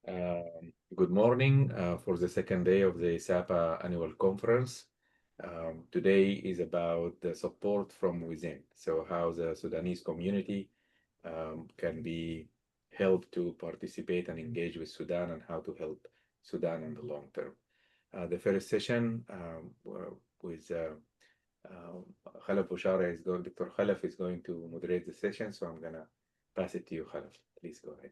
Good morning for the second day of the ASAPA annual conference. Today is about the support from within. So how the Sudanese community can be helped to participate and engage with Sudan and how to help Sudan in the long term. The first session with Khalaf Bushara Dr. Khalaf is going to moderate the session. So I'm gonna pass it to you, Khalaf. Please go ahead.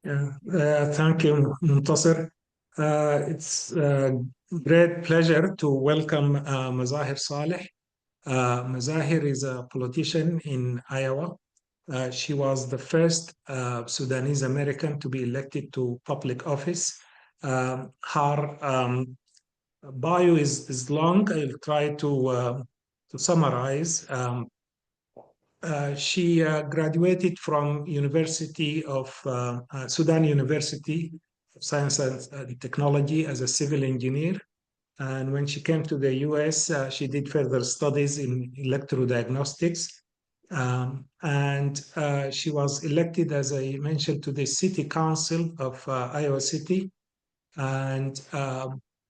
Thank you, Muntasir. It's a great pleasure to welcome Mazahir Saleh. Mazahir is a politician in Iowa. She was the first Sudanese American to be elected to public office. Her bio is long. I'll try to summarize. She graduated from University of Sudan University of Science and Technology as a civil engineer. And when she came to the US, she did further studies in electrodiagnostics. And she was elected, as I mentioned, to the City Council of Iowa City, and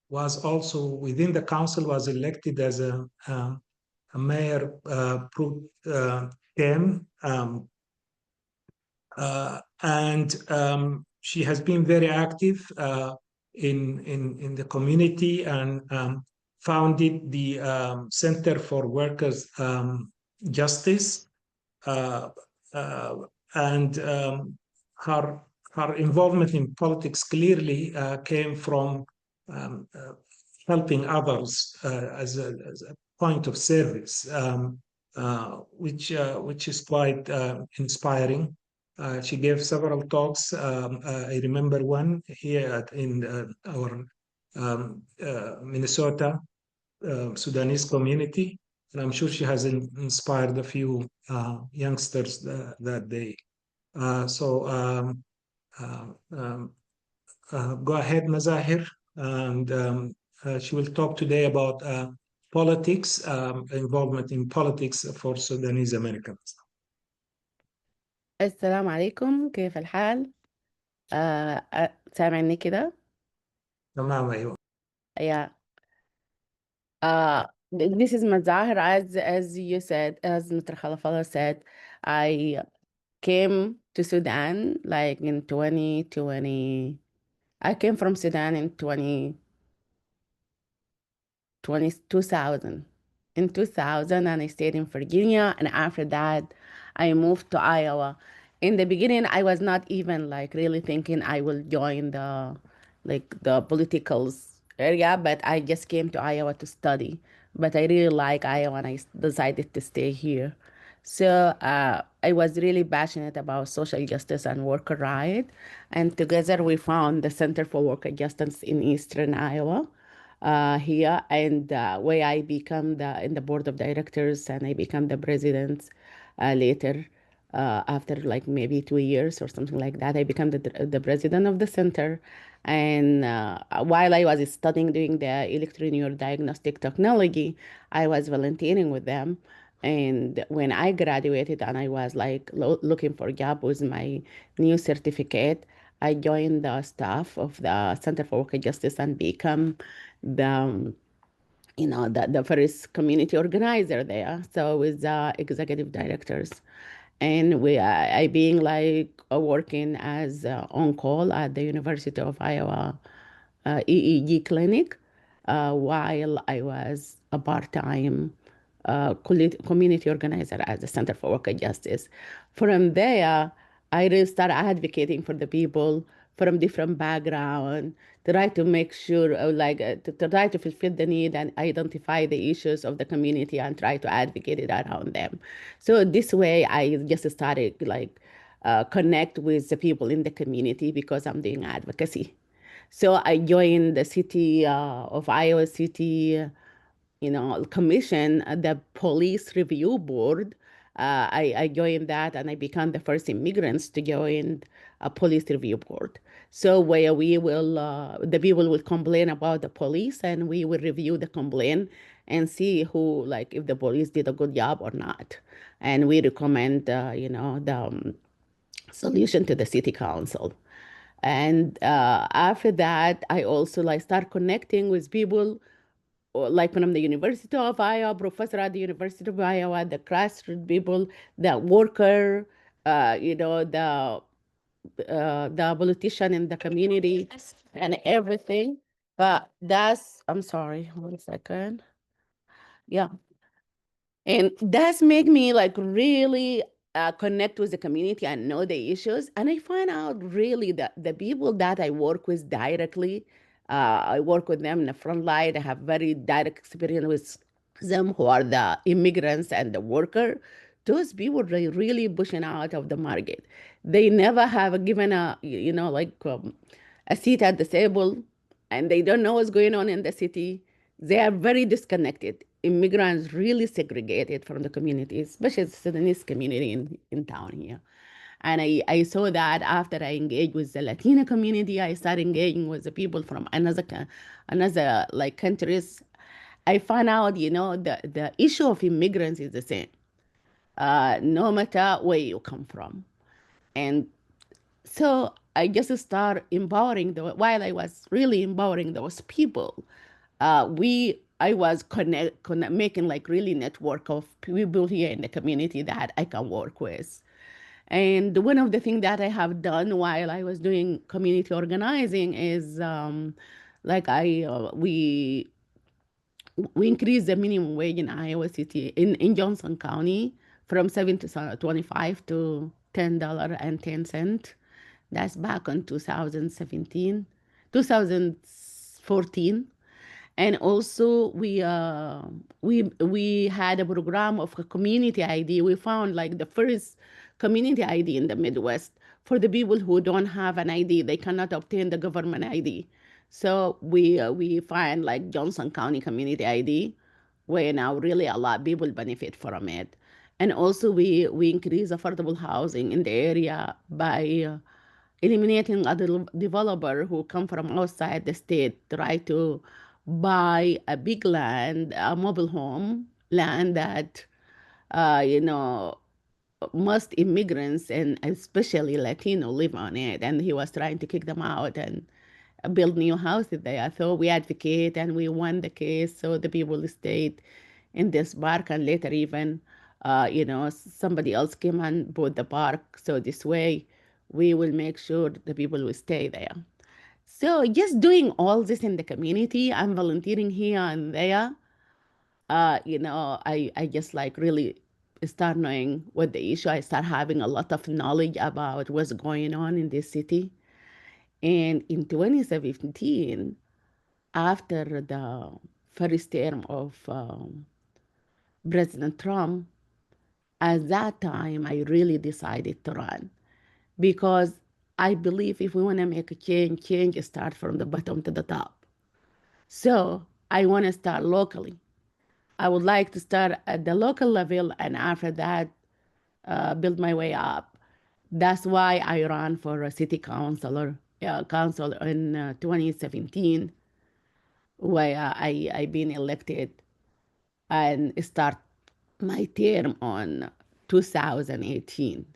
was also within the council, was elected as a mayor pro tem, and she has been very active in the community and founded the Center for Workers' Justice, and her involvement in politics clearly came from helping others as a point of service, which is quite inspiring. She gave several talks. I remember one here in our Minnesota Sudanese community, and I'm sure she has inspired a few youngsters that day. Go ahead, Mazahir, and she will talk today about politics, involvement in politics for Sudanese Americans. السلام عليكم، كيف الحال؟ سامعني كده؟ تمام، أيوة. Yeah. This is Mazahir. As you said, as Mr. Khalafallah said, I came to Sudan like in 2020. I came from Sudan in 2000. In 2000, and I stayed in Virginia, and after that, I moved to Iowa. In the beginning, I was not even like really thinking I will join the political area, but I just came to Iowa to study. But I really like Iowa, and I decided to stay here. So I was really passionate about social justice and worker rights, and together we found the Center for Worker Justice in Eastern Iowa. Here, and where I become in the board of directors, and I become the president later, after like maybe 2 years or something like that. I become the president of the center, and while I was studying doing the electroneurodiagnostic technology, I was volunteering with them. And when I graduated and I was like looking for a job with my new certificate, I joined the staff of the Center for Worker Justice and become the the first community organizer there. So with the executive directors, and I being like working as on call at the University of Iowa EEG clinic, while I was a part-time community organizer at the Center for Worker Justice. From there, I really started advocating for the people from different backgrounds, to try to make sure, to try to fulfill the need and identify the issues of the community and try to advocate it around them. So this way, I just started connect with the people in the community because I'm doing advocacy. So I joined the city of Iowa City, commission, the police review board. I joined that, and I became the first immigrants to join a police review board. So where we will, the people will complain about the police, and we will review the complaint and see who, like, if the police did a good job or not. And we recommend, solution to the city council. And after that, I also like start connecting with people like from the University of Iowa, professor at the University of Iowa, the grassroots people, the worker, the politician in the community and everything. But that's, I'm sorry, 1 second. Yeah. And that's make me like really connect with the community and know the issues. And I find out really that the people that I work with directly, I work with them in the front line. I have very direct experience with them who are the immigrants and the worker. Those people are really pushing out of the market. They never have given a seat at the table, and they don't know what's going on in the city. They are very disconnected. Immigrants really segregated from the community, especially the Sudanese community in town here. And I saw that after I engaged with the Latino community, I started engaging with the people from another like countries. I found out, the issue of immigrants is the same, no matter where you come from. And so I just start empowering while I was really empowering those people, I was making like really network of people here in the community that I can work with. And one of the things that I have done while I was doing community organizing is like I we increased the minimum wage in Iowa City in Johnson County from 7 to 25 to $10.10. That's back in 2017, 2014. And also we had a program of a community ID. We found like the first community ID in the Midwest for the people who don't have an ID. They cannot obtain the government ID. So we find like Johnson County Community ID, where now really a lot of people benefit from it. And also we increase affordable housing in the area by eliminating other developer who come from outside the state try to buy a big land, a mobile home land that uh, you know most immigrants and especially Latino live on it, and he was trying to kick them out and build new houses there. So we advocate and we won the case. So the people stayed in this park, and later even, somebody else came and bought the park. So this way, we will make sure the people will stay there. So just doing all this in the community, I'm volunteering here and there. I just like really start knowing what the issue. I start having a lot of knowledge about what's going on in this city. And in 2017, after the first term of President Trump, at that time, I really decided to run because I believe if we want to make a change, change starts from the bottom to the top. So I want to start locally. I would like to start at the local level and after that, build my way up. That's why I ran for a city council in 2017, where I been elected and start my term on 2018.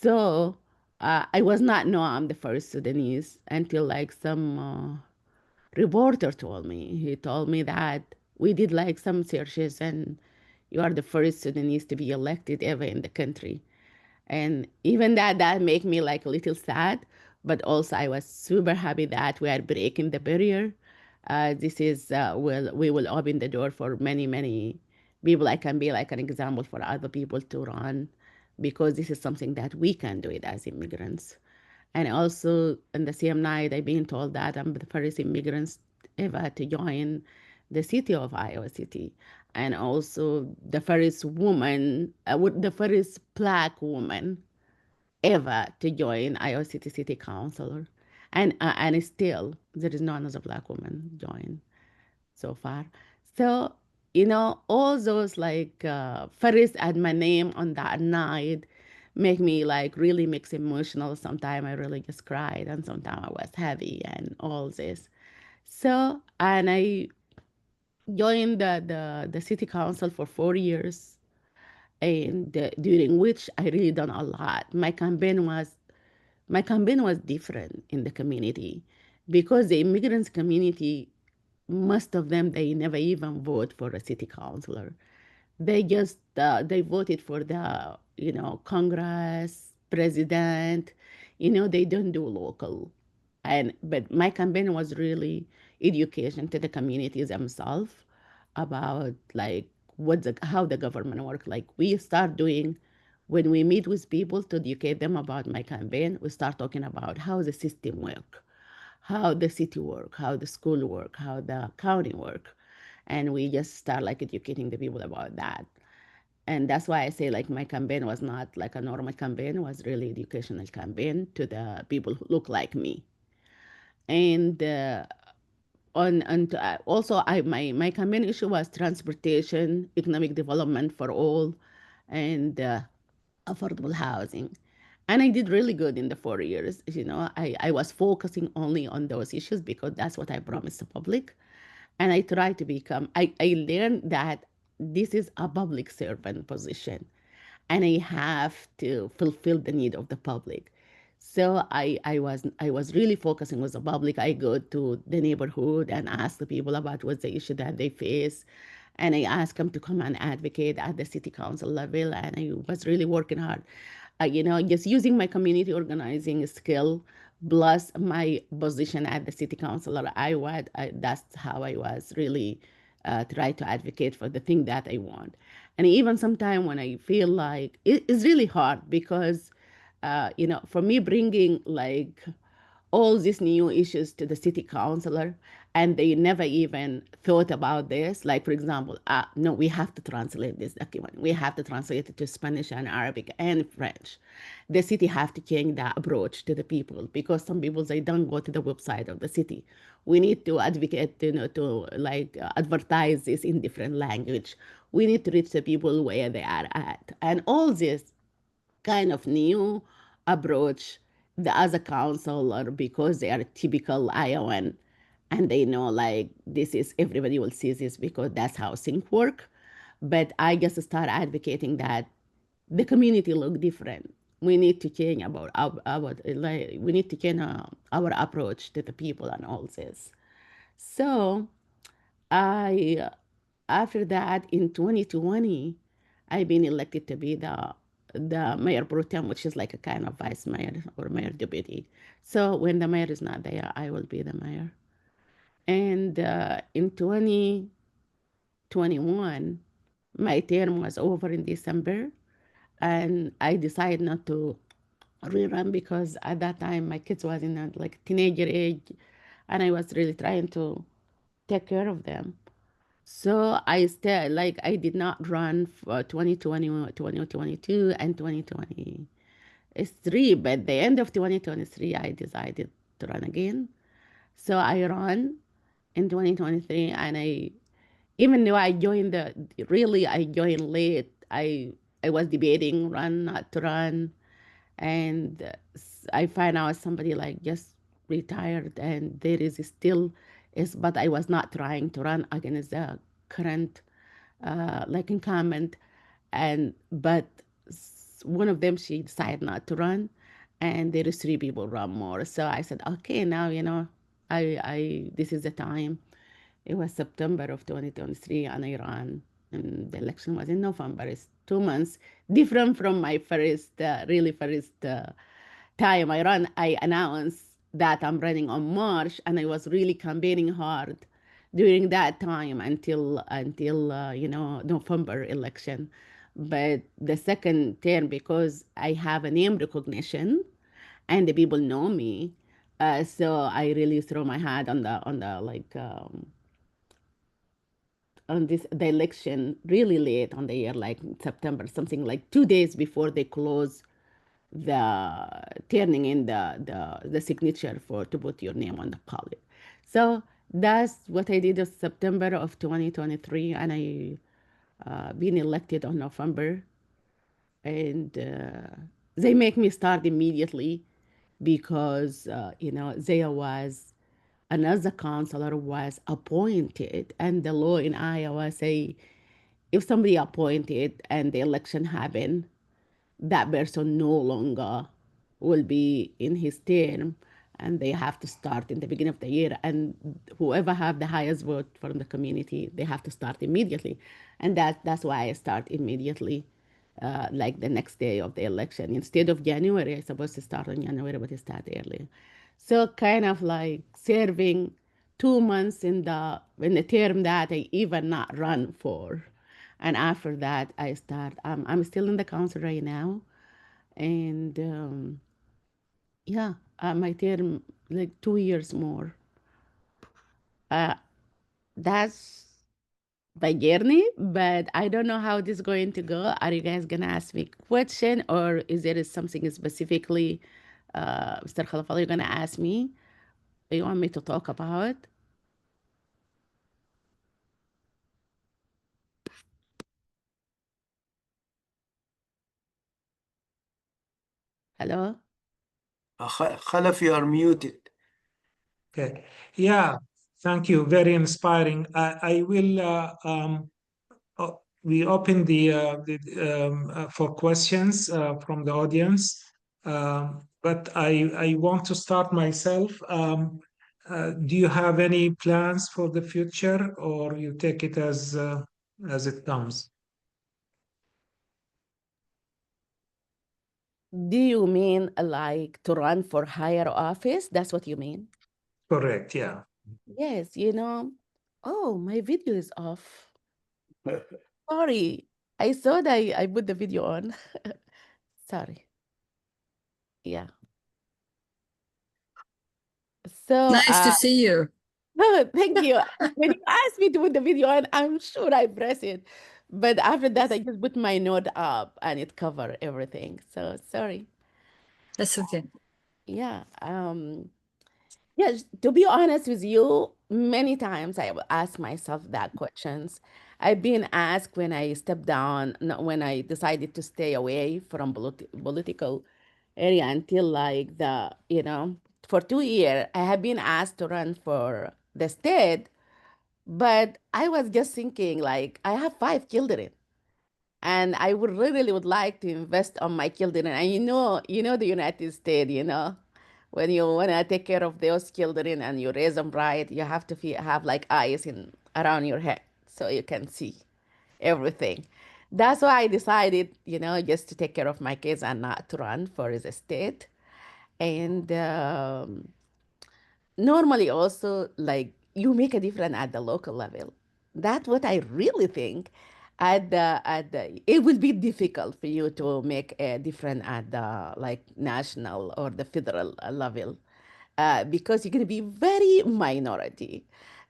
So I was not know I'm the first Sudanese until like some reporter told me. He told me that we did like some searches and you are the first Sudanese to be elected ever in the country. And even that made me like a little sad, but also I was super happy that we are breaking the barrier. This is we will open the door for many people. I can be like an example for other people to run, because this is something that we can do it as immigrants. And also on the same night, I've been told that I'm the first immigrants ever to join the city of Iowa City, and also the first woman, the first Black woman ever to join Iowa City Council. And still, there is no another Black woman join so far. So, all those like first and my name on that night make me like really mix emotional. Sometimes I really just cried and sometimes I was heavy and all this. So, and I joined the city council for 4 years. and during which I really done a lot. My campaign was different in the community because the immigrants community, most of them, they never even vote for a city councilor. They just they voted for the Congress, president. They don't do local. And but my campaign was really education to the communities themselves about like how the government work. Like we start doing when we meet with people to educate them about my campaign, we start talking about how the system work, how the city work, how the school work, how the county work, and we just start like educating the people about that. And that's why I say like my campaign was not like a normal campaign, it was really educational campaign to the people who look like me. And on and also my campaign issue was transportation, economic development for all, and affordable housing. And I did really good in the 4 years. I was focusing only on those issues because that's what I promised the public. And I tried to I learned that this is a public servant position and I have to fulfill the need of the public. So I was really focusing with the public. I go to the neighborhood and ask the people about what's the issue that they face, and I ask them to come and advocate at the city council level. And I was really working hard, just using my community organizing skill plus my position at the city council. That's how I was really try to advocate for the thing that I want. And even sometimes when I feel like it's really hard because, for me bringing like all these new issues to the city councilor and they never even thought about this. Like, for example, no, we have to translate this document, we have to translate it to Spanish and Arabic and French. The city have to change the approach to the people because some people, they don't go to the website of the city. We need to advocate, to like advertise this in different language. We need to reach the people where they are at, and all this kind of new approach the other counselor because they are typical Iowan and they know like this is everybody will see this because that's how things work. But I just start advocating that the community look different. We need to change like, we need to change our approach to the people and all this. So I after that in 2020, I've been elected to be the mayor pro tem, which is like a kind of vice mayor or mayor deputy. So when the mayor is not there, I will be the mayor. And in 2021, my term was over in December, and I decided not to rerun because at that time my kids was in a like teenager age, and I was really trying to take care of them. So I did not run for 2020, 2022, and 2023, but the end of 2023, I decided to run again. So I ran in 2023, and even though I joined late, I was debating run, not to run, and I find out somebody like just retired, and there is still is, but I was not trying to run against the current like incumbent, and but one of them she decided not to run, and there is three people run more. So I said, okay, now I this is the time. It was September of 2023, and I ran, and the election was in November. It's 2 months different from my first, really first time I ran. I announced that I'm running on March, and I was really campaigning hard during that time until November election. But the second term, because I have a name recognition and the people know me, so I really throw my hat on the like on this the election really late on the year, like September, something like 2 days before they close the turning in the signature for to put your name on the ballot. So that's what I did in September of 2023, and I been elected on November, and they make me start immediately because there was another counselor was appointed, and the law in Iowa say if somebody appointed and the election happened, that person no longer will be in his term, and they have to start in the beginning of the year, and whoever have the highest vote from the community, they have to start immediately. And that's why I start immediately, like the next day of the election. Instead of January, I supposed to start on January, but I start earlier. So kind of like serving 2 months in the term that I even not run for. And after that, I start. I'm still in the council right now, and yeah, my term like 2 years more. Uh, that's my journey, but I don't know how this is going to go. Are you guys gonna ask me question, or is there something specifically, Mr. Khalafal, you're gonna ask me? You want me to talk about? Hello? Khalaf, you are muted. Okay. Yeah, thank you. Very inspiring. I will we open for questions from the audience, but I want to start myself. Do you have any plans for the future, or you take it as it comes? Do you mean like to run for higher office? That's what you mean? Correct. Yeah. Yes, oh, my video is off. Sorry. I thought I put the video on. Sorry. Yeah. So, Nice to see you. no, thank you. When you asked me to put the video on, I'm sure I press it. But after that, I just put my note up and it covered everything. So sorry. That's okay. Yeah. Yes, to be honest with you, many times I will ask myself that questions. I've been asked when I stepped down, when I decided to stay away from political area until like for 2 years, I have been asked to run for the state, but I was just thinking like I have 5 children and I would like to invest on my children. And the United States, when you want to take care of those children and you raise them right, you have to have like eyes in around your head so you can see everything. That's why I decided, just to take care of my kids and not to run for the state. And normally also like you make a difference at the local level. That's what I really think. It will be difficult for you to make a difference at the like national or the federal level, because you're going to be very minority.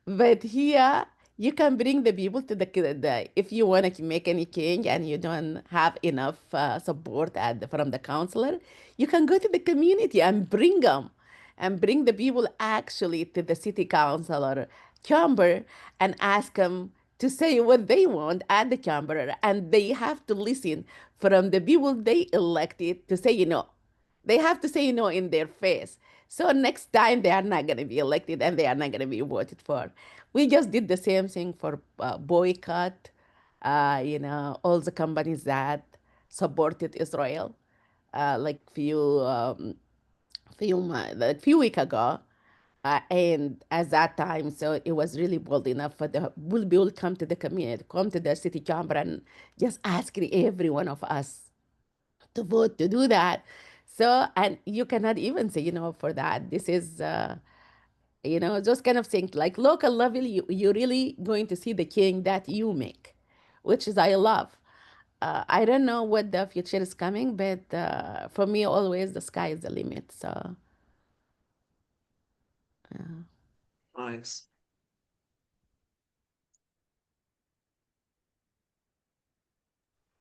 But here, you can bring the people to if you want to make any change and you don't have enough support from the counselor, you can go to the community and bring them and bring the people actually to the city council or chamber and ask them to say what they want at the chamber. And they have to listen from the people they elected to say, they have to say no in their face. So next time they are not going to be elected and they are not going to be voted for. We just did the same thing for boycott, all the companies that supported Israel, like few week ago. And at that time, so it was really bold enough for the will come to the community, come to the city chamber and just ask every one of us to vote to do that. So, and you cannot even say, for that, this is, those kind of things like local level, you're really going to see the change that you make, which is I love. I don't know what the future is coming, but for me, always the sky is the limit. So, Nice.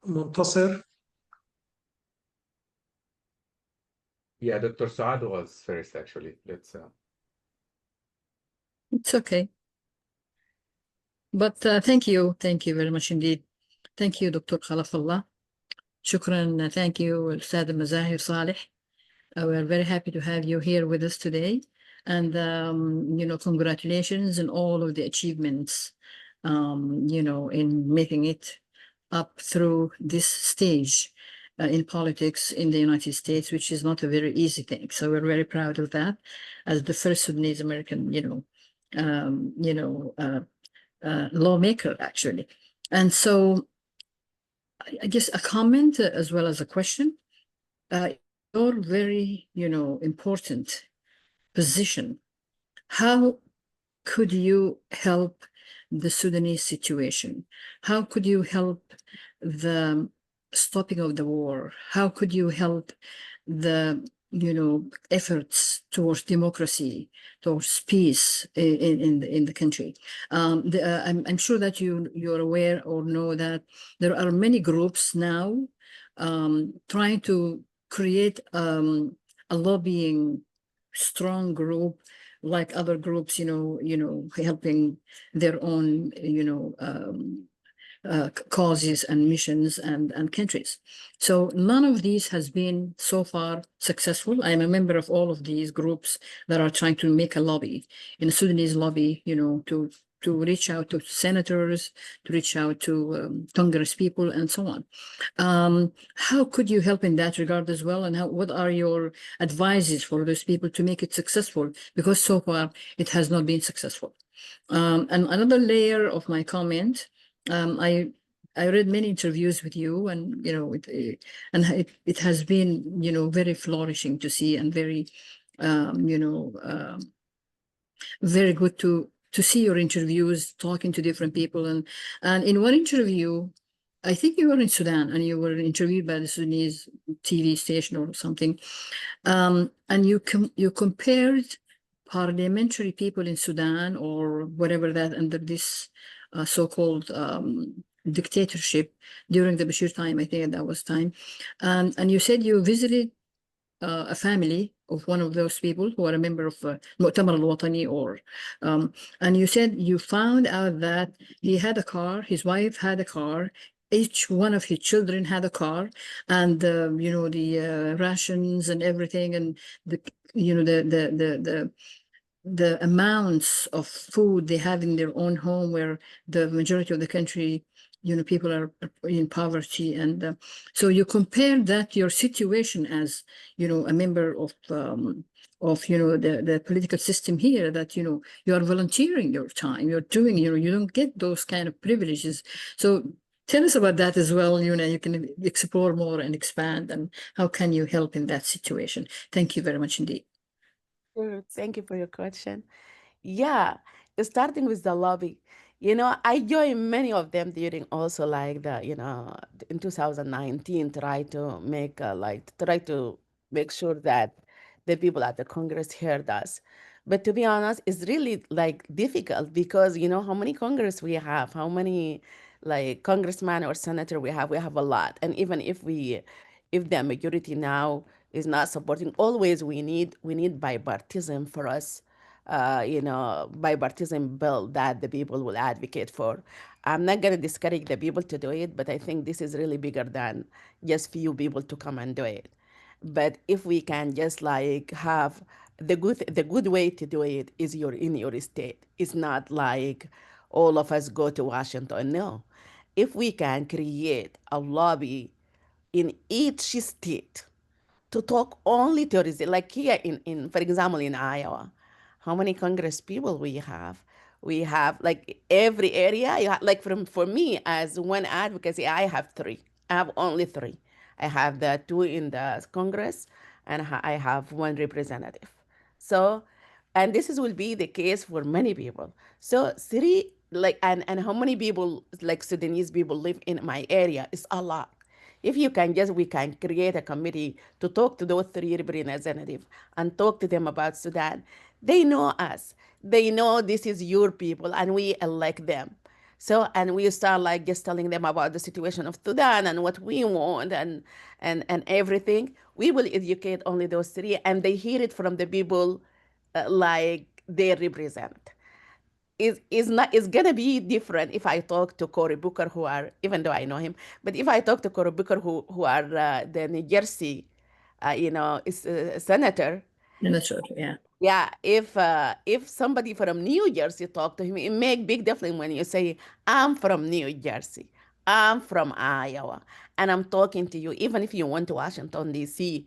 منتصر. Yeah, Dr. Saad was first, actually. Let's. It's okay. But thank you very much indeed. Thank you, Dr. Khalafallah. Shukran. Thank you, Al-Ustad Mazahir Saleh. We are very happy to have you here with us today. And, congratulations on all of the achievements, in making it up through this stage in politics in the United States, which is not a very easy thing. So we're very proud of that as the first Sudanese American, lawmaker, actually. And so I guess a comment as well as a question. Your very, important position. How could you help the Sudanese situation? How could you help the stopping of the war? How could you help the efforts towards democracy, towards peace in the country? I'm sure that you're aware or know that there are many groups now trying to create a lobbying strong group like other groups, helping their own, causes and missions and countries. So none of these has been so far successful. I'm a member of all of these groups that are trying to make a lobby, in a Sudanese lobby, to reach out to senators, to reach out to Congress people, and so on. How could you help in that regard as well? And what are your advices for those people to make it successful? Because so far it has not been successful. And another layer of my comment, I read many interviews with you, and it has been very flourishing to see, and very very good to see your interviews, talking to different people, and in one interview, I think you were in Sudan and you were interviewed by the Sudanese TV station or something, and you compared parliamentary people in Sudan or whatever that under this so-called dictatorship during the Bashir time. I think that was time, and you said you visited a family of one of those people who are a member of Mu'tamar al-Watani, and you said you found out that he had a car, his wife had a car, each one of his children had a car, and the rations and everything, and the amounts of food they have in their own home, where the majority of the country, people are in poverty. And so you compare that, your situation as, a member of the political system here, that, you are volunteering your time, you're doing, you don't get those kind of privileges. So tell us about that as well. You can explore more and expand, and how can you help in that situation? Thank you very much indeed. Sure. Thank you for your question. Yeah, starting with the lobby. I joined many of them during also like in 2019, try to make sure that the people at the Congress heard us. But to be honest, it's really like difficult because how many Congress we have, how many like congressman or senator we have. We have a lot. And even if the majority now is not supporting, always we need bipartisan for us, bipartisan bill that the people will advocate for. I'm not going to discourage the people to do it, but I think this is really bigger than just few people to come and do it. But if we can just like have the good way to do it is in your state. It's not like all of us go to Washington. No. If we can create a lobby in each state to talk only to resident, like here for example, in Iowa, how many Congress people we have? We have like every area. Like for me as one advocacy, I have three. I have only three. I have the two in the Congress, and I have one representative. So, and will be the case for many people. So three, like, and how many people, like Sudanese people, live in my area is a lot. If we can create a committee to talk to those three representatives and talk to them about Sudan. They know us. They know this is your people and we elect them. So, and we start like just telling them about the situation of Sudan and what we want and everything. We will educate only those three, and they hear it from the people like they represent. Is gonna be different if I talk to Cory Booker, who are, even though I know him, but if I talk to Cory Booker, who are the New Jersey, is a senator. Senator, yeah. Yeah, if somebody from New Jersey talk to him, it make big difference when you say, I'm from New Jersey. I'm from Iowa, and I'm talking to you. Even if you went to Washington, D.C.,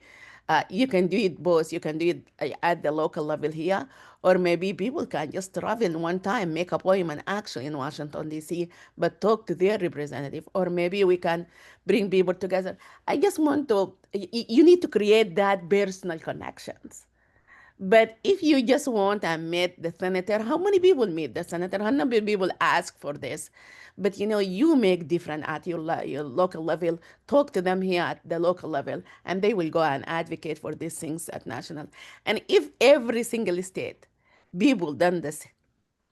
you can do it both. You can do it at the local level here, or maybe people can just travel one time, make appointment actually in Washington, D.C., but talk to their representative, or maybe we can bring people together. I just want to, you need to create that personal connections. But if you just want to meet the senator, how many people meet the senator? How many people ask for this? But you make different at your local level. Talk to them here at the local level, and they will go and advocate for these things at national. And if every single state people done this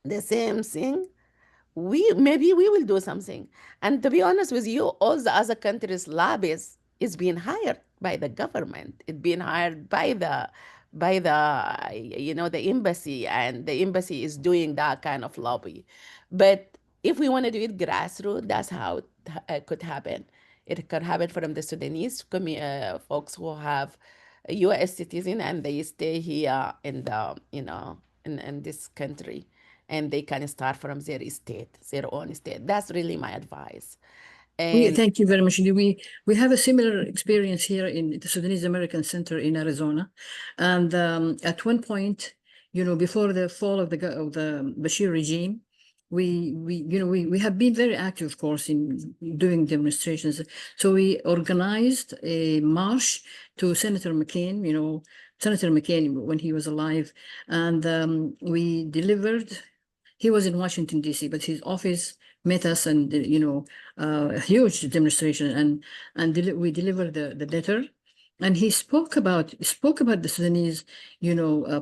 the same thing, we will do something. And to be honest with you, all the other countries' lobbies is being hired by the government. It's being hired by the embassy, and the embassy is doing that kind of lobby. But if we want to do it grassroots, that's how it could happen. It could happen from the Sudanese folks who have a U.S. citizen and they stay here in in this country, and they can start from their state, their own state. That's really my advice. We And thank you very much. We have a similar experience here in the Sudanese American Center in Arizona, and at one point, before the fall of the Bashir regime, we have been very active, of course, in doing demonstrations. So we organized a march to Senator McCain. Senator McCain when he was alive, and we delivered. He was in Washington D.C., but his office met us, and a huge demonstration, and we delivered the letter, and he spoke about the Sudanese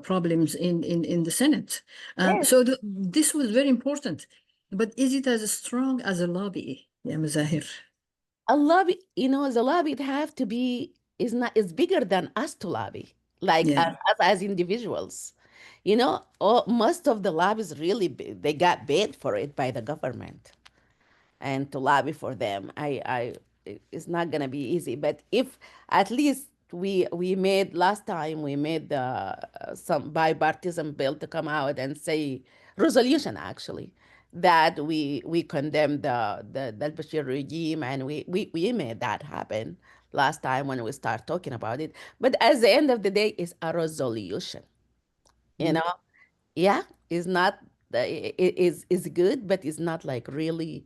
problems in the Senate. yes, So this was very important. But is it as strong as a lobby, yeah, Mazahir? a lobby, the lobby it have to be is bigger than us to lobby, like Yeah. as individuals. Most of the lobbies really they got paid for it by the government, and to lobby for them. It's not gonna be easy. But if at least we made last time we made some bipartisan bill to come out and say resolution actually that we condemn the Bashir regime, and we made that happen last time when we start talking about it. But at the end of the day, it's a resolution. You Mhm. know, yeah, it's not it is good, but it's not like really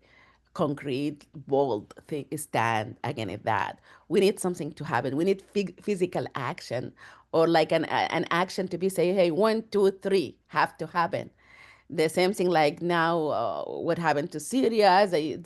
concrete, bold thing stand against that. We need something to happen. We need physical action, or like an action to be say, hey, one, two, three have to happen. The same thing like now, what happened to Syria? They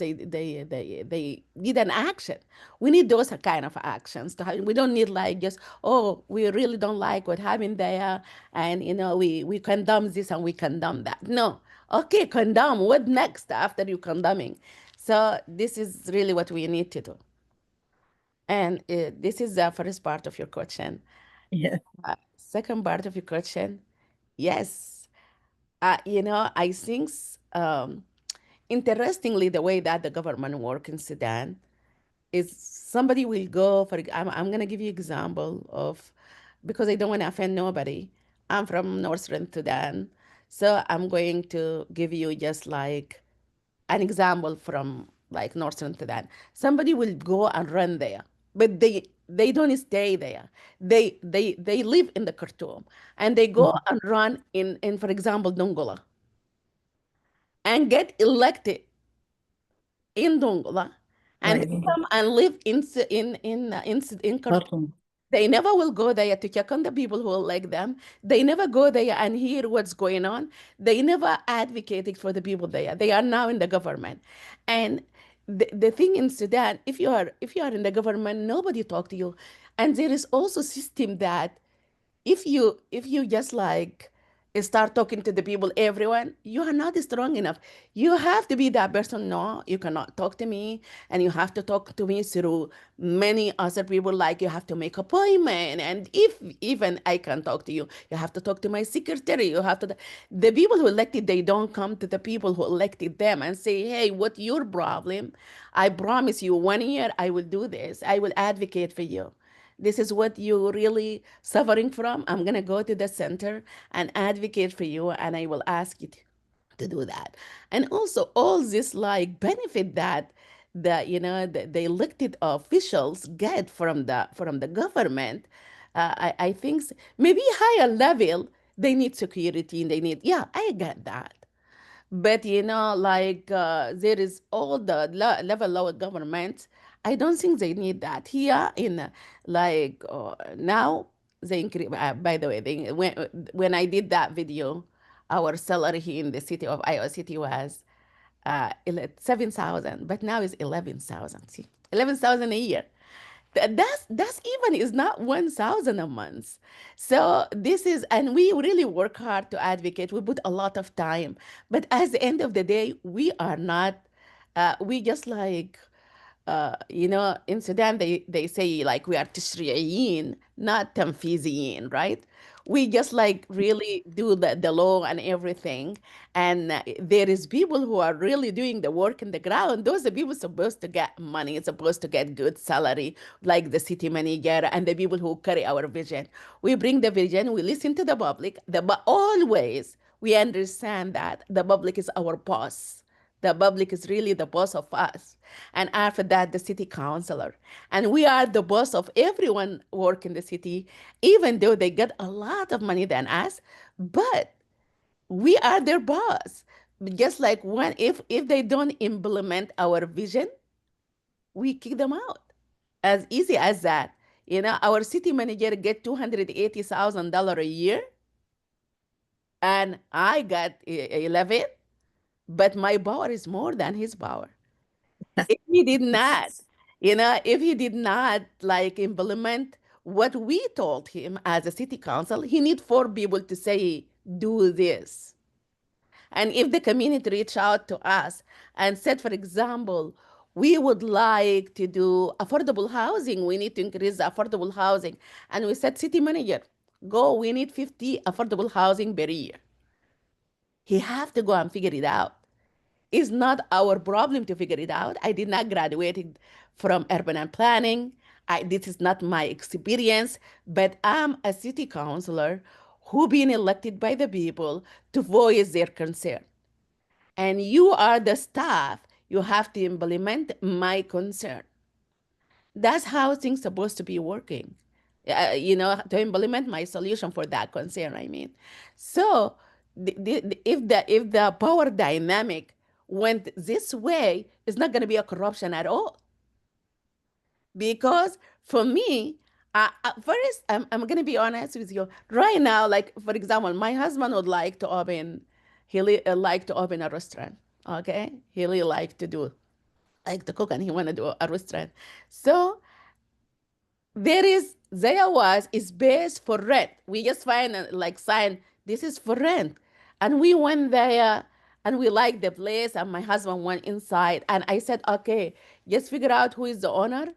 need an action. We need those kind of actions to happen. We don't need like just, oh, we really don't like what happened there, and we condemn this and we condemn that. No, okay, condemn. What next after you condemning? So this is really what we need to do. And this is the first part of your question. Yeah. Second part of your question, yes. I think interestingly, the way that the government work in Sudan is somebody will go for, I'm going to give you example of, because I don't want to offend nobody. I'm from Northern Sudan. So I'm going to give you just like an example from like Northern Sudan. Somebody will go and run there, but they don't stay there. They live in the Khartoum, and they go Mhm. and run in for example, Dongola, and get elected in Dongola, and Right. they come and live in Khartoum. Khartoum. They never will go there to check on the people who elect them. They never go there and hear what's going on. They never advocated for the people there. They are now in the government. And the thing in Sudan, if you are in the government, nobody talk to you. And there is also system that if you just like start talking to the people, everyone, you are not strong enough. You have to be that person. No, you cannot talk to me, and you have to talk to me through many other people. Like you have to make appointment, and if even I can talk to you, you have to talk to my secretary. You have to. The people who elected, they don't come to the people who elected them and say, "Hey, what your problem? I promise you, 1 year I will do this. I will advocate for you." This is what you're really suffering from. I'm going to go to the center and advocate for you, and I will ask you to do that. And also, all this like benefit that the elected officials get from the government. I think maybe higher level, they need security and they need, yeah, I get that. But like there is all the level lower government. I don't think they need that here in like now they increase. By the way, when I did that video, our salary here in the city of Iowa City was 7,000, but now it's 11,000. See, 11,000 a year. That's even is not 1,000 a month. So this is, and we really work hard to advocate. We put a lot of time, but at the end of the day, we are not. We just like in Sudan, they say like we are tashri'iyyin, not tanfiziyin, right? We just like really do the law and everything. And there is people who are really doing the work in the ground. Those are people supposed to get money, supposed to get good salary, like the city manager and the people who carry our vision. We bring the vision, we listen to the public, but always we understand that the public is our boss. The public is really the boss of us. And after that, the city councilor. And we are the boss of everyone work in the city, even though they get a lot of money than us, but we are their boss. Just like when if they don't implement our vision, we kick them out. As easy as that. Our city manager get $280,000 a year, and I got 11, but my power is more than his power. If he did not, if he did not like implement what we told him as a city council, he need 4 people to say, do this. And if the community reach out to us and said, for example, we would like to do affordable housing, we need to increase the affordable housing. And we said, city manager, go, we need 50 affordable housing per year. He have to go and figure it out. It's not our problem to figure it out. I did not graduate from urban and planning. This is not my experience, but I'm a city councilor who been elected by the people to voice their concern. And you are the staff. You have to implement my concern. That's how things supposed to be working. To implement my solution for that concern, I mean. So if the power dynamic went this way, it's not going to be a corruption at all. Because for me, first, I'm going to be honest with you. Right now, like, for example, my husband would like to open, like to open a restaurant, okay? He really like to do, like to cook, and he want to do a restaurant. So there was is based for rent. We just find like sign, this is for rent. And we went there and we liked the place, and my husband went inside and I said, okay, just figure out who is the owner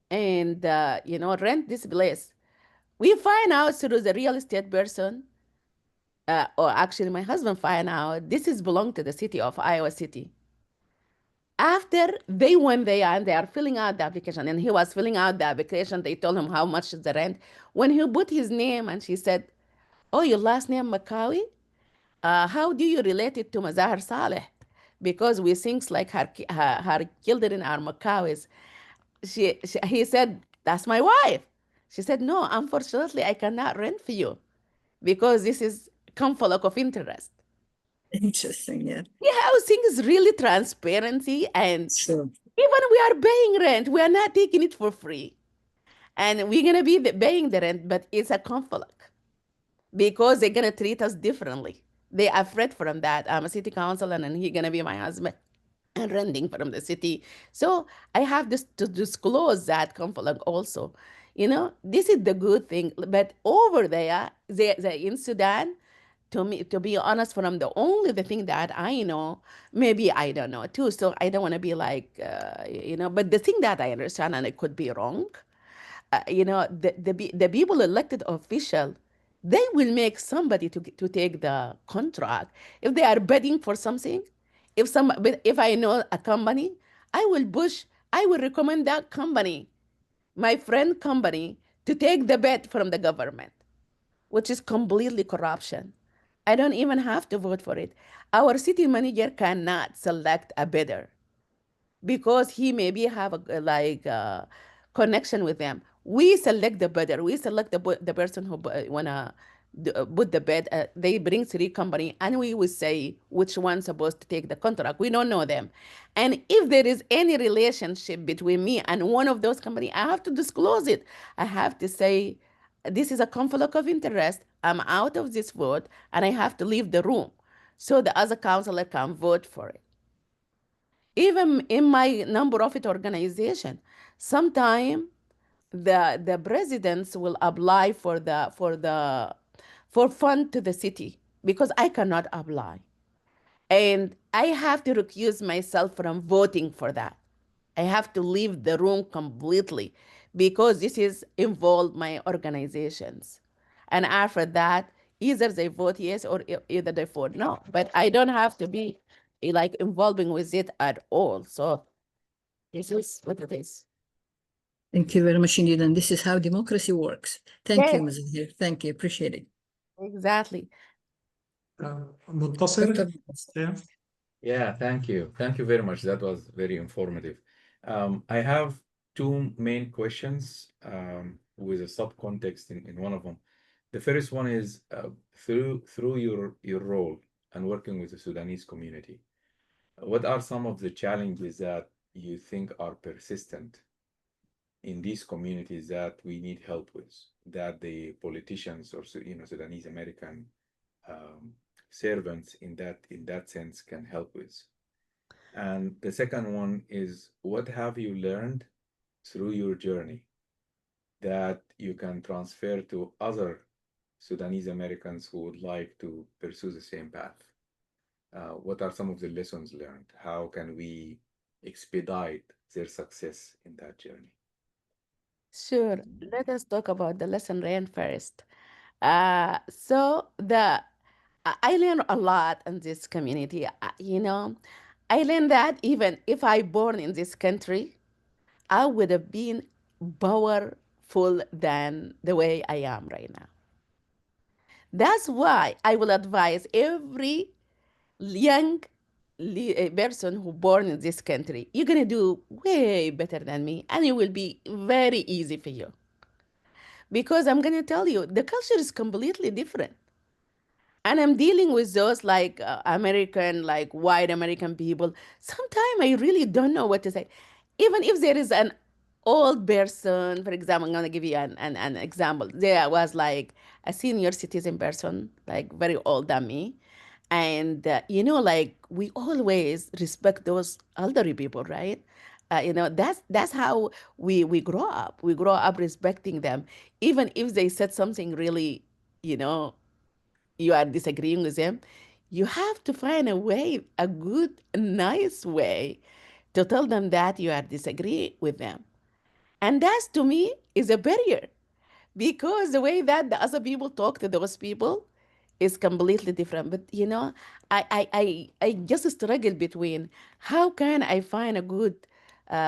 and rent this place. We find out through the real estate person, or actually my husband find out this is belong to the city of Iowa City. After they went there and they are filling out the application, and he was filling out the application, they told him how much is the rent. When he put his name and she said, oh, your last name Makawi? How do you relate it to Mazahar Saleh? Because we think like her children are Makawis. He said, that's my wife. She said, no, unfortunately, I cannot rent for you because this is conflict of interest. Interesting, yeah. Yeah, housing is really transparency, and Sure. even we are paying rent, we are not taking it for free. And we're going to be paying the rent, but it's a conflict because they're going to treat us differently. They are afraid from that. I'm a city councilor and he's going to be my husband and renting from the city. So I have this to disclose that conflict also. This is the good thing. But over there, in Sudan, to be honest, from the thing that I know, maybe I don't know too. So I don't want to be like, but the thing that I understand, and it could be wrong, the people elected official, they will make somebody to take the contract. If they are bidding for something, if I know a company, I will recommend that company, my friend company, to take the bid from the government, which is completely corruption. I don't even have to vote for it. Our city manager cannot select a bidder because he maybe have a connection with them. We select the bidder. We select the person who wanna put the bid. They bring three company, and we will say which one's supposed to take the contract. We don't know them, and if there is any relationship between me and one of those company, I have to disclose it. I have to say this is a conflict of interest. I'm out of this vote, and I have to leave the room so the other counselor can vote for it. Even in my non-profit organization, sometimes the presidents will apply for fund to the city because I cannot apply, and I have to recuse myself from voting for that. I have to leave the room completely because this is involve my organizations. And after that, either they vote yes or either they vote no. But I don't have to be like involving with it at all. So this is what it is. Thank you very much indeed. And this is how democracy works. Thank you, Yes, Ms. Zahir. Thank you. Appreciate it. exactly. منتصر. Dr. Yeah. Yeah, thank you. Thank you very much. That was very informative. I have two main questions with a sub-context in one of them. The first one is through your role and working with the Sudanese community, what are some of the challenges that you think are persistent in these communities that we need help with, that the politicians or Sudanese American servants in that sense can help with? And the second one is, what have you learned through your journey that you can transfer to other Sudanese Americans who would like to pursue the same path? What are some of the lessons learned? How can we expedite their success in that journey? Sure. Let us talk about the lesson learned first. So I learned a lot in this community. I learned that even if I born in this country, I would have been powerful than the way I am right now. That's why I will advise every young person who born in this country, you're gonna do way better than me, and it will be very easy for you. Because I'm gonna tell you, the culture is completely different. And I'm dealing with those like American, like white American people. Sometimes I really don't know what to say. Even if there is an old person, for example, I'm gonna give you an example. There was like a senior citizen person, like very old than me. And like we always respect those elderly people, right? That's how we grow up. We grow up respecting them, even if they said something really, you know, you are disagreeing with them, you have to find a way, a good, nice way to tell them that you are disagreeing with them. And that to me is a barrier because the way that the other people talk to those people is completely different. But I just struggle between how can I find a good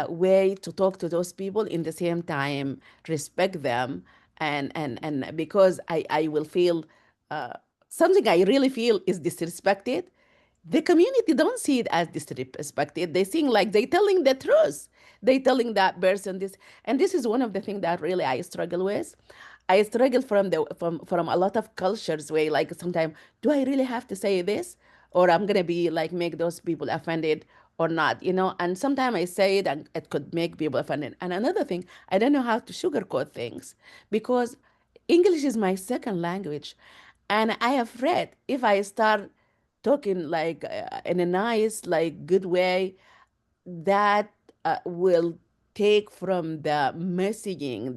way to talk to those people in the same time respect them, and because I will feel uh, something I really feel is disrespected. The community don't see it as disrespected. They think like they telling the truth. They telling that person this, and this is one of the things that really I struggle with. I struggle from a lot of cultures where like sometimes do I really have to say this, or I'm gonna be like make those people offended or not, And sometimes I say it and it could make people offended. And another thing, I don't know how to sugarcoat things because English is my second language, and I have read if I start talking like in a nice, like good way, that will take from the message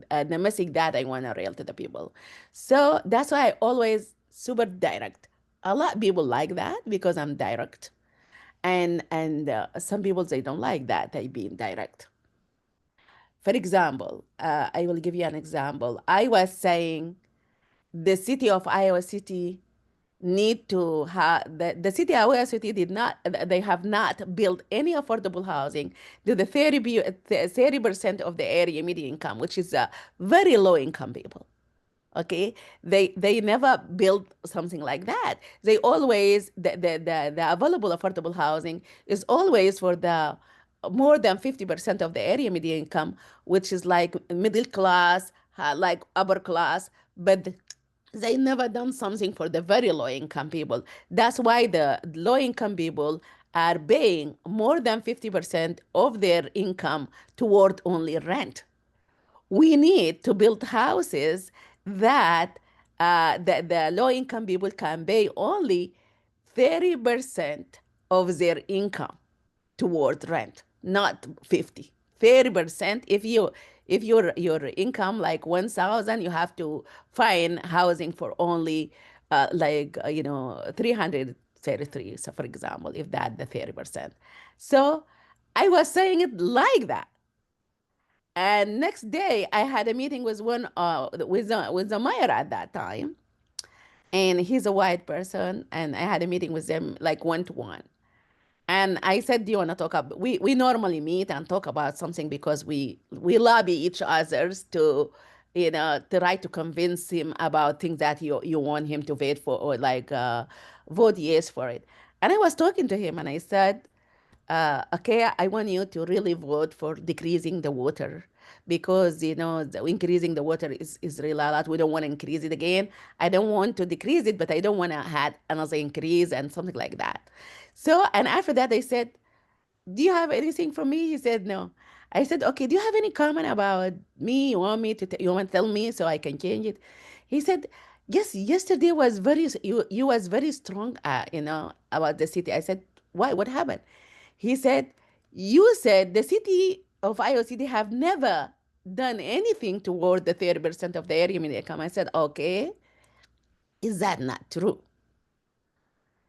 that I want to rail to the people. So that's why I always super direct. A lot of people like that because I'm direct, and some people they don't like that I being direct. For example, I will give you an example. I was saying the city of Iowa City need to have the city of Iowa City did not they have not built any affordable housing to the 30% of the area median income, which is very low income people. Okay, they never built something like that. They always the available affordable housing is always for the more than 50% of the area median income, which is like middle class, like upper class, but they never done something for the very low income people. That's why the low income people are paying more than 50% of their income toward only rent. We need to build houses that the low income people can pay only 30% of their income toward rent, not 50. 30%. If your income like 1,000, you have to find housing for only 333. So for example, if that the 30%. So I was saying it like that. And next day, I had a meeting with one with the mayor at that time, and he's a white person, and I had a meeting with them like one to one. And I said, "Do you want to talk about?" We normally meet and talk about something because we lobby each others to, try to convince him about things that you want him to vote for or like vote yes for it. And I was talking to him, and I said, okay, I want you to really vote for decreasing the water because increasing the water is really a lot. We don't want to increase it again. I don't want to decrease it, but I don't want to add another increase and something like that. So, and after that, I said, do you have anything for me? He said, no. I said, okay, do you have any comment about me? You want to tell me so I can change it? He said, yes, yesterday was you was very strong, about the city. I said, why? What happened? He said, you said the city of Iowa City have never done anything toward the 30% of the area median income. I said, okay, is that not true?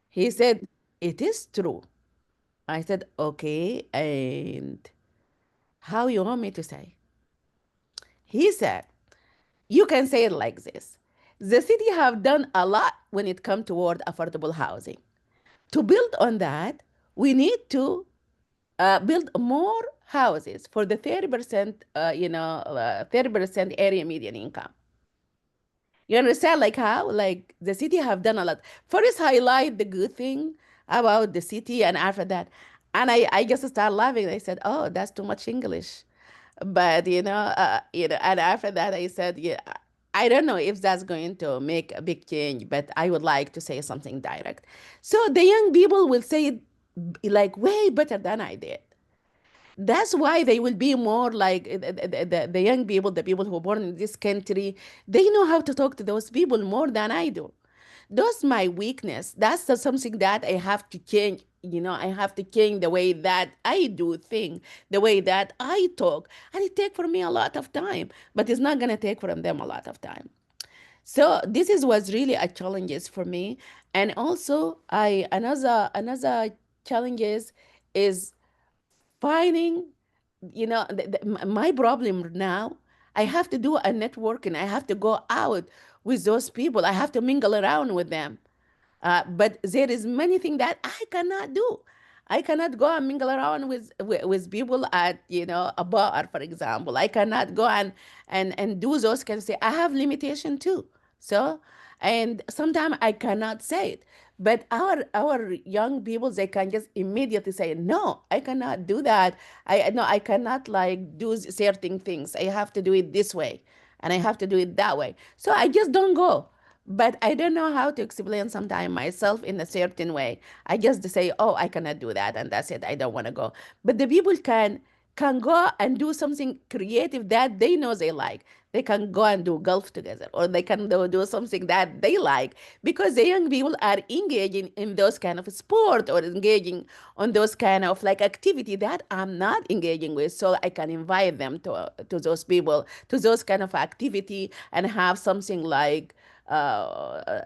He said, it is true. I said, okay, and how you want me to say? He said, you can say it like this. The city have done a lot when it comes toward affordable housing. To build on that, we need to build more houses for the 30%, 30% area median income. You understand, like how, like the city have done a lot. First, highlight the good thing about the city, and after that, and I just started laughing. I said, "Oh, that's too much English," but and after that, I said, "Yeah, I don't know if that's going to make a big change, but I would like to say something direct." So the young people will say it like way better than I did. That's why they will be more like the young people, the people who are born in this country. They know how to talk to those people more than I do. That's my weakness. That's something that I have to change. I have to change the way that I do things, the way that I talk. And it takes for me a lot of time, but it's not going to take from them a lot of time. So this is was really a challenges for me. And also I another challenges is finding, my problem now, I have to do a networking. I have to go out with those people. I have to mingle around with them. But there is many things that I cannot do. I cannot go and mingle around with people at a bar, for example. I cannot go and do those kind of things. I have limitation too. So, and sometimes I cannot say it. But our young people, they can just immediately say, no, I cannot do that. I cannot like do certain things. I have to do it this way, and I have to do it that way. So I just don't go. But I don't know how to explain sometimes myself in a certain way. I just say, oh, I cannot do that, and that's it. I don't want to go. But the people can go and do something creative that they know they like. They can go and do golf together, or they can do something that they like, because the young people are engaging in those kind of sport or engaging on those kind of like activity that I'm not engaging with. So I can invite them to those people, to those kind of activity, and have something like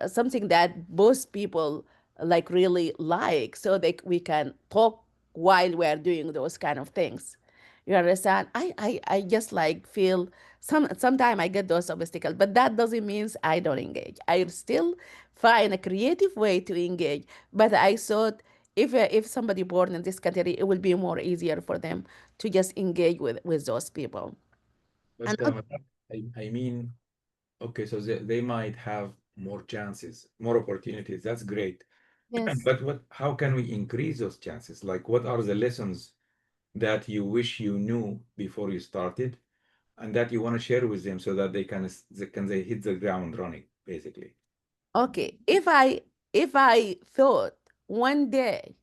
something that both people like really like, so we can talk while we're doing those kind of things. You understand? I just like feel sometimes I get those obstacles, but that doesn't mean I don't engage. I still find a creative way to engage. But I thought if somebody born in this country, it will be more easier for them to just engage with those people. And But I mean, okay, so they might have more chances, more opportunities. That's great. yes. But how can we increase those chances? Like, what are the lessons that you wish you knew before you started, and that you want to share with them so that they hit the ground running, basically. Okay, if I thought one day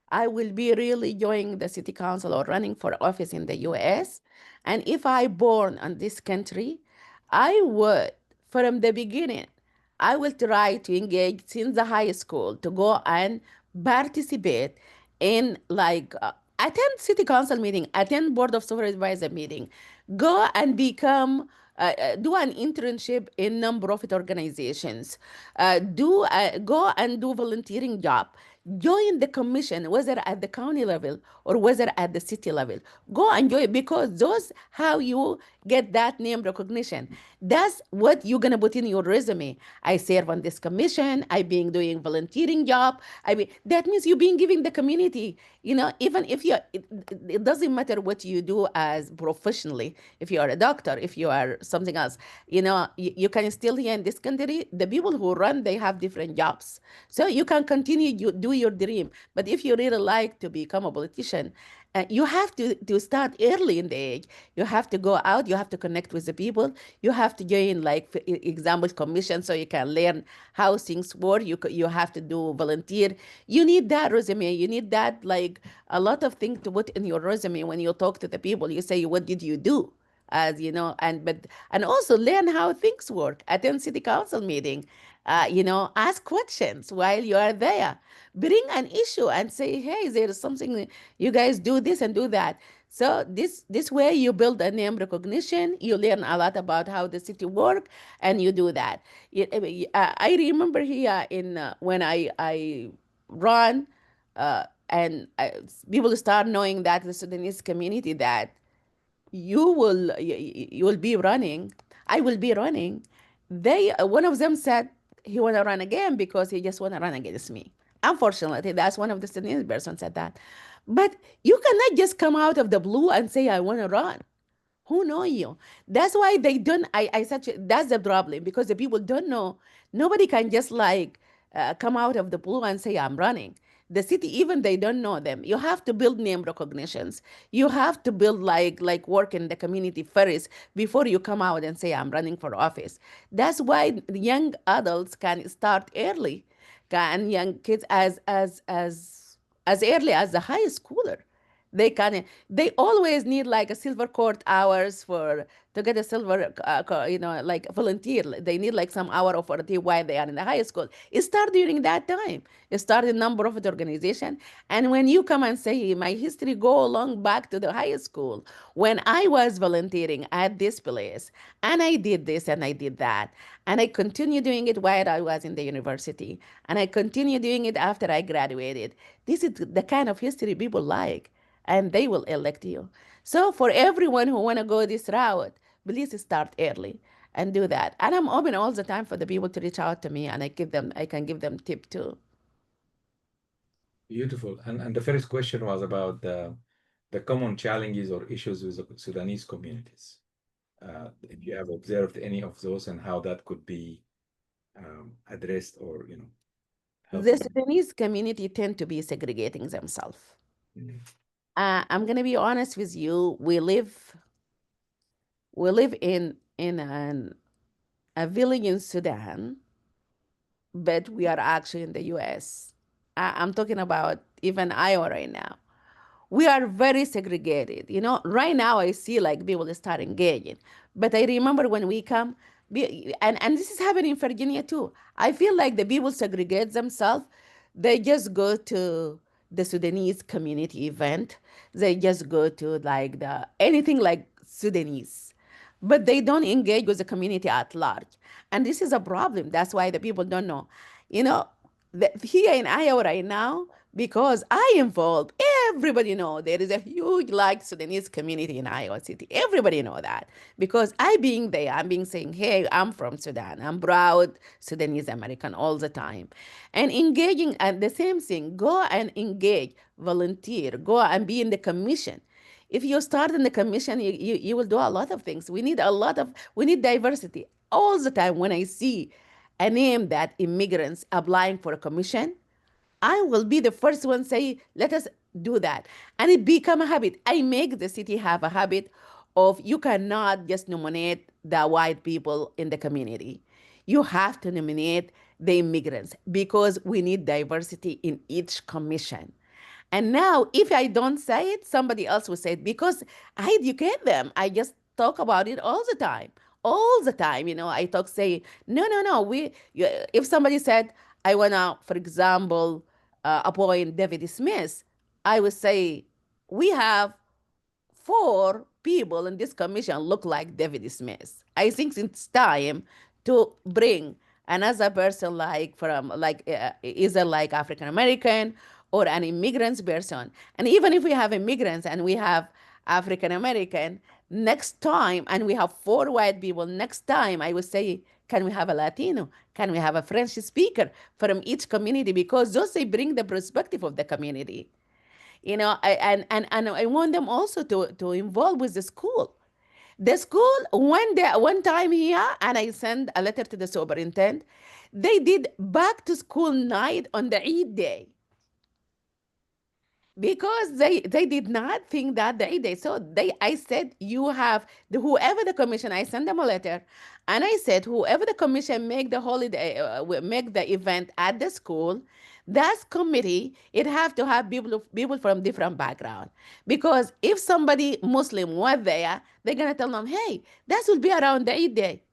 I will be really joining the city council or running for office in the US, and if I born in this country, I would from the beginning I will try to engage since the high school to go and participate in like attend city council meeting, attend board of supervisor meeting, go and become do an internship in non-profit organizations, go and do volunteering job, join the commission, whether at the county level or whether at the city level. Go and join, because those how you get that name recognition. That's what you're gonna put in your resume. I serve on this commission. I been doing volunteering job. That means you been giving the community. Even if it doesn't matter what you do as professionally. If you are a doctor, if you are something else, you can still here in this country. The people who run, they have different jobs, so you can continue do your dream. But if you really like to become a politician, you have to start early in the age. You have to go out. You have to connect with the people. You have to join like for example commission so you can learn how things work. You have to do volunteer. You need that resume. You need that like a lot of things to put in your resume when you talk to the people. You say what did you do, as you know, and also learn how things work. Attend city council meeting. Ask questions while you are there. Bring an issue and say, hey, there is something, you guys do this and do that. So this way you build a name recognition. You learn a lot about how the city work, and you do that. I remember here in when I run, people start knowing that the Sudanese community that you will be running. I will be running. They One of them said he want to run again because he just want to run against me. Unfortunately, that's one of the Sudanese person said that. But you cannot just come out of the blue and say I want to run. Who know you? That's why they don't. I such that's the problem, because the people don't know. Nobody can just like come out of the blue and say I'm running. The city, even they don't know them. You have to build name recognitions. You have to build like work in the community first before you come out and say I'm running for office. That's why the young adults can start early, and young kids as early as the high schooler. They always need like a silver court hours for to get a silver like volunteer. They need like some hour of volunteer while they are in the high school. It start during that time. It start in non-profit organization. And when you come and say my history go along back to the high school, when I was volunteering at this place and I did this and I did that, and I continue doing it while I was in the university, and I continue doing it after I graduated. This is the kind of history people like, and they will elect you. So for everyone who want to go this route, please start early and do that. And I'm open all the time for the people to reach out to me, and I can give them tip too. Beautiful. And the first question was about the common challenges or issues with the Sudanese communities. If you have observed any of those and how that could be addressed or helped. The Sudanese community tend to be segregating themselves. Mhm. I'm gonna be honest with you. We live in a village in Sudan, but we are actually in the US. I'm talking about even Iowa right now. We are very segregated. Right now I see like people start engaging. But I remember when we come, and this is happening in Virginia too. I feel like the people segregate themselves. They just go to the Sudanese community event. They just go to like the anything like Sudanese, but they don't engage with the community at large. And this is a problem. That's why the people don't know. You know, here in Iowa right now, because I involved, everybody know there is a huge like Sudanese community in Iowa City. Everybody know that because I being there, I'm being saying, hey, I'm from Sudan. I'm proud Sudanese American all the time. And engaging and the same thing, go and engage, volunteer, go and be in the commission. If you start in the commission, you will do a lot of things. We need diversity. All the time when I see a name that immigrants applying for a commission, I will be the first one say, let us do that. And it become a habit. I make the city have a habit of you cannot just nominate the white people in the community. You have to nominate the immigrants because we need diversity in each commission. And now, if I don't say it, somebody else will say it because I educate them. I just talk about it all the time. All the time, I talk, say, no, no, no. If somebody said, I want to, for example, appoint David Smith, I would say, we have 4 people in this commission look like David Smith. I think it's time to bring another person like from like either like African American or an immigrant person. And even if we have immigrants and we have African American, next time, and we have 4 white people, next time I would say, can we have a Latino? Can we have a French speaker from each community? Because those they bring the perspective of the community. And I want them also to involve with the school. The school, one time here, and I sent a letter to the superintendent, they did back to school night on the Eid day because they did not think that day. So I said, you have whoever the commission, I sent them a letter, and I said, whoever the commission make the holiday, make the event at the school, that committee, it have to have people from different background, because if somebody Muslim was there, they're gonna tell them, hey, that will be around the Eid day.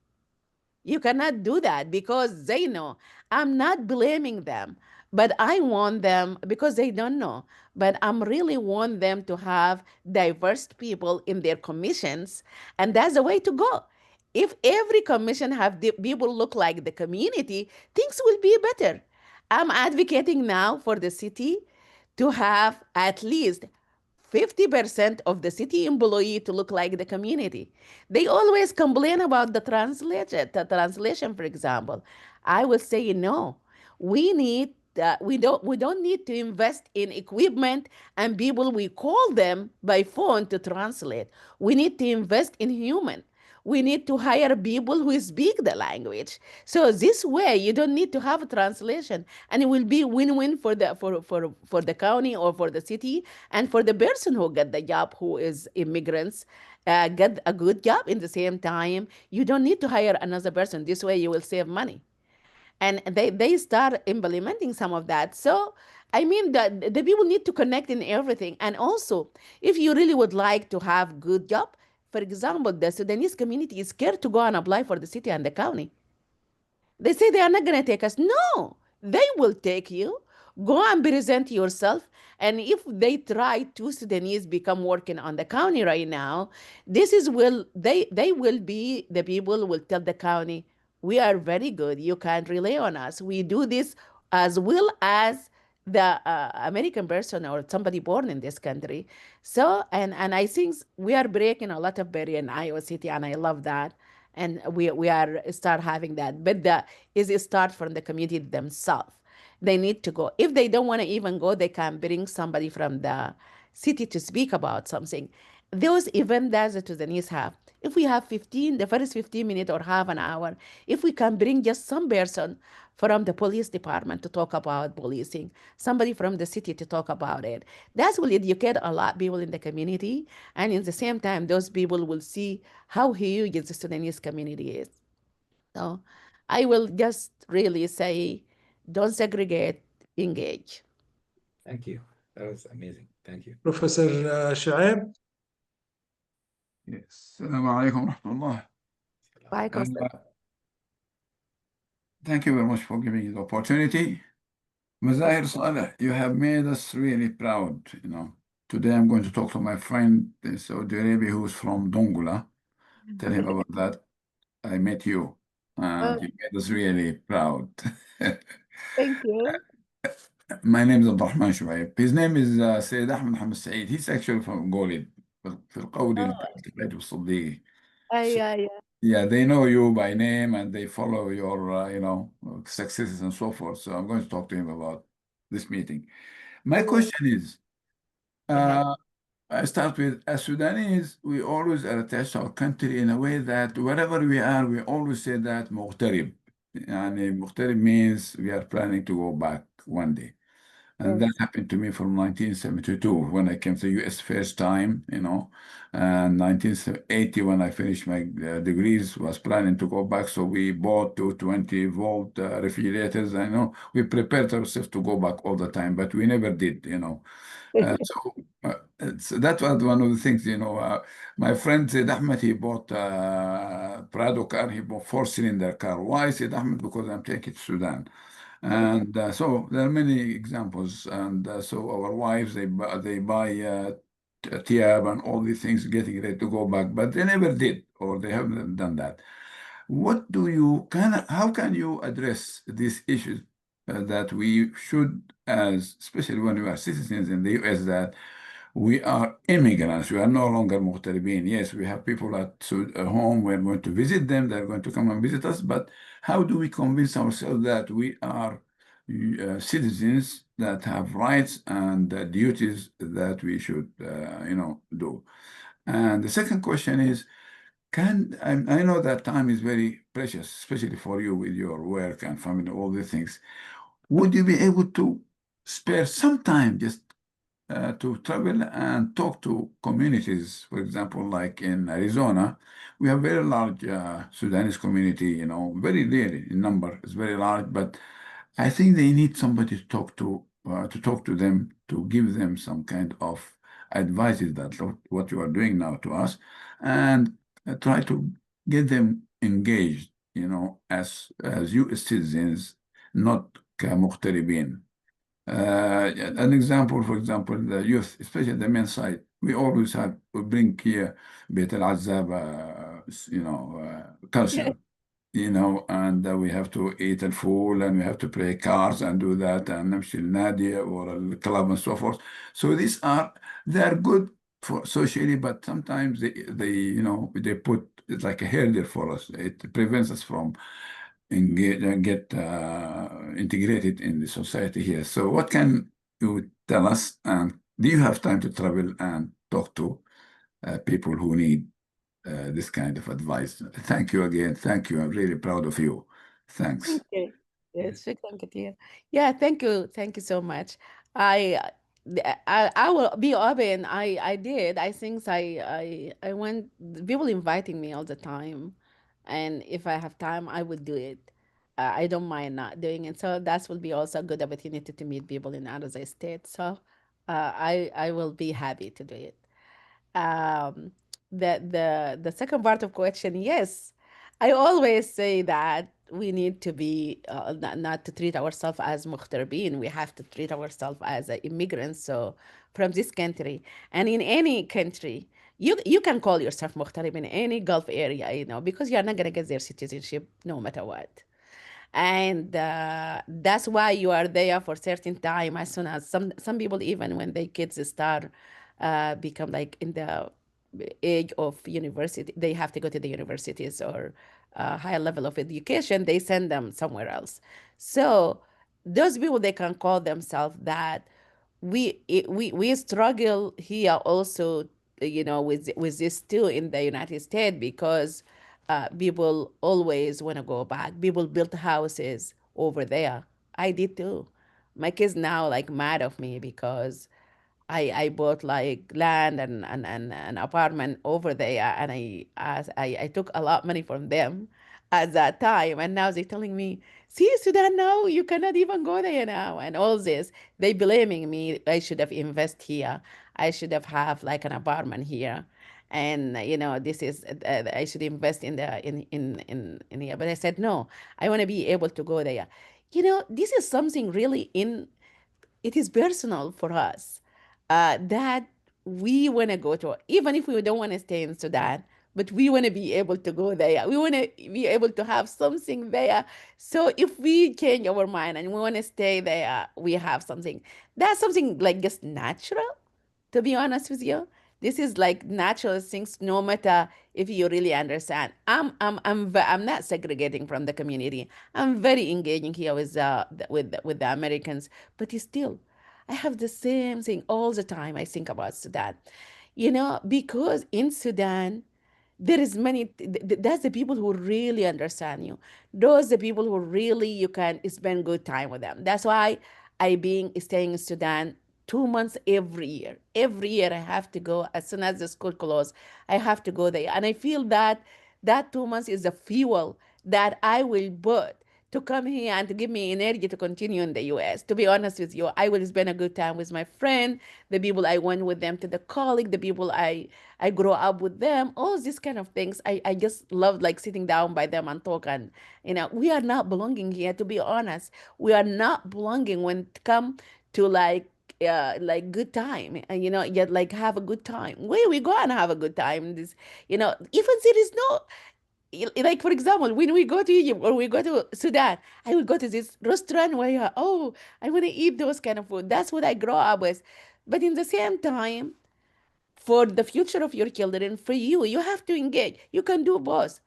You cannot do that because they know. I'm not blaming them, but I want them because they don't know. But I'm really want them to have diverse people in their commissions, and that's the way to go. If every commission have the people look like the community, things will be better. I'm advocating now for the city to have at least 50% of the city employee to look like the community. They always complain about the translation, for example. I would say no. We don't need to invest in equipment and people we call them by phone to translate. We need to invest in human. We need to hire people who speak the language. So this way you don't need to have a translation, and it will be win-win for the county or for the city, and for the person who get the job, who is immigrants, get a good job. In the same time, you don't need to hire another person. This way you will save money. And they start implementing some of that. So I mean, the people need to connect in everything. And also, if you really would like to have good job, for example, the Sudanese community is scared to go and apply for the city and the county. They say they are not going to take us. No, they will take you. Go and present yourself. And if they try to Sudanese become working on the county right now, this is will they will be the people who will tell the county, we are very good. You can rely on us. We do this as well as the American person or somebody born in this country. So and I think we are breaking a lot of barrier in Iowa City, and I love that, and we are start having that, but the is it start from the community themselves. They need to go. If they don't want to even go, they can bring somebody from the city to speak about something. Those events that the Sudanese have, if we have 15, the first 15 minutes or half an hour, if we can bring just some person from the police department to talk about policing, somebody from the city to talk about it, that will educate a lot of people in the community. And in the same time, those people will see how huge the Sudanese community is. So I will just really say, don't segregate, engage. Thank you. That was amazing. Thank you. Professor Shuaib. Yes. Assalamu alaikum rahmatullah. Bye, Thank you very much for giving me the opportunity. Mazahir Saleh, you have made us really proud. Today I'm going to talk to my friend in Saudi Arabia who's from Dongola. Tell him about that. I met you, and you made us really proud. Thank you. My name is Abdurrahman Shuaib. His name is Sayyid Ahmed Hamad Saeed. He's actually from Golid. في القولي التقيت بالصديقي. Yeah, they know you by name and they follow your, successes and so forth. So I'm going to talk to him about this meeting. My question is, I start with, as Sudanese, we always are attached to our country in a way that wherever we are, we always say that مغترب. يعني مغترب means we are planning to go back one day. And that Yes. happened to me from 1972 when I came to the US first time, and 1980 when I finished my degrees, was planning to go back. So we bought 220-volt refrigerators. I know we prepared ourselves to go back all the time, but we never did. So that was one of the things, my friend said, Ahmed, he bought a Prado car, he bought four-cylinder car. Why? I said, Ahmed, because I'm taking it to Sudan. And so there are many examples. And so our wives, they buy Tiab and all these things, getting ready to go back, but they never did, or they haven't done that. How can you address these issues that we should, especially when we are citizens in the US, that we are immigrants. We are no longer Mughtaribin. Yes, we have people at home. We're going to visit them. They're going to come and visit us. But how do we convince ourselves that we are citizens that have rights and duties that we should, do? And the second question is, I know that time is very precious, especially for you with your work and family, all these things. Would you be able to spare some time just to travel and talk to communities? For example, like in Arizona, we have very large Sudanese community, very rare in number, it's very large, but I think they need somebody to talk to them, to give them some kind of advices that what you are doing now to us, and try to get them engaged, as you citizens, not كمغتربين. An example, for example, the youth, especially the men's side, we bring here Beit al-Azzab, culture, and we have to eat al-fool and we have to play cards and do that and نمشي النادي or الكلاب and so forth. So they are good for socially, but sometimes they put it's like a hurdle for us. It prevents us from get integrated in the society here. So what can you tell us? And do you have time to travel and talk to people who need this kind of advice? Thank you again. Thank you. I'm really proud of you. Thanks. Thank you. Yes, شكرا كتير. Yeah, thank you. Thank you so much. I I will be open. I did. I think I went, people inviting me all the time. And if I have time, I would do it. I don't mind not doing it. So that will be also a good opportunity to meet people in other states. So I will be happy to do it. Um, the second part of question, yes, I always say that we need to be not to treat ourselves as muhtaribin. We have to treat ourselves as immigrants. So from this country and in any country, you can call yourself muhtarib in any Gulf area, because you're not gonna get their citizenship no matter what. And that's why you are there for certain time. As soon as some people, even when their kids start become like in the age of university, they have to go to the universities or higher level of education, they send them somewhere else. So those people, they can call themselves that. We struggle here also, with this too in the United States, because people always want to go back. People built houses over there. I did too. My kids now like mad of me because I bought like land and an apartment over there, and I took a lot of money from them at that time, and now they're telling me, see, Sudan, now you cannot even go there now, and all this. They blaming me. I should have invest here. I should have like an apartment here, and this is I should invest in the in here. But I said no. I want to be able to go there. This is something really it is personal for us, that we want to go to, even if we don't want to stay in Sudan, but we want to be able to go there. We want to be able to have something there. So if we change our mind and we want to stay there, we have something. That's something like just natural, to be honest with you. This is like natural things, no matter if you really understand. I'm not segregating from the community. I'm very engaging here with the Americans, but still, I have the same thing all the time. I think about Sudan, because in Sudan, there is many, that's the people who really understand you. Those the people who really you can spend good time with them. That's why I being staying in Sudan 2 months every year. Every year I have to go as soon as the school closes. I have to go there, and I feel that that 2 months is the fuel that I will put to come here and to give me energy to continue in the US. To be honest with you, I will spend a good time with my friend, the people I went with them to the college, the people I grew up with them, all these kind of things. I just love like sitting down by them and talk. And we are not belonging here, to be honest. We are not belonging when it come to like good time, and yet like have a good time. Where we go and have a good time. This, even there is no, like for example, when we go to Egypt or we go to Sudan, I will go to this restaurant where oh, I want to eat those kind of food. That's what I grow up with. But in the same time, for the future of your children, for you, you have to engage. You can do both.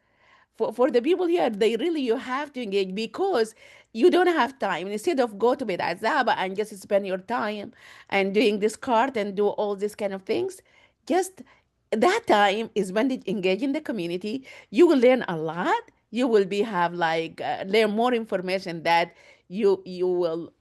For the people here, they really, you have to engage because you don't have time. Instead of go to bed at Zaba and just spend your time and doing this cart and do all these kind of things, just that time is when you engage in the community. You will learn a lot. You will be have like learn more information that you will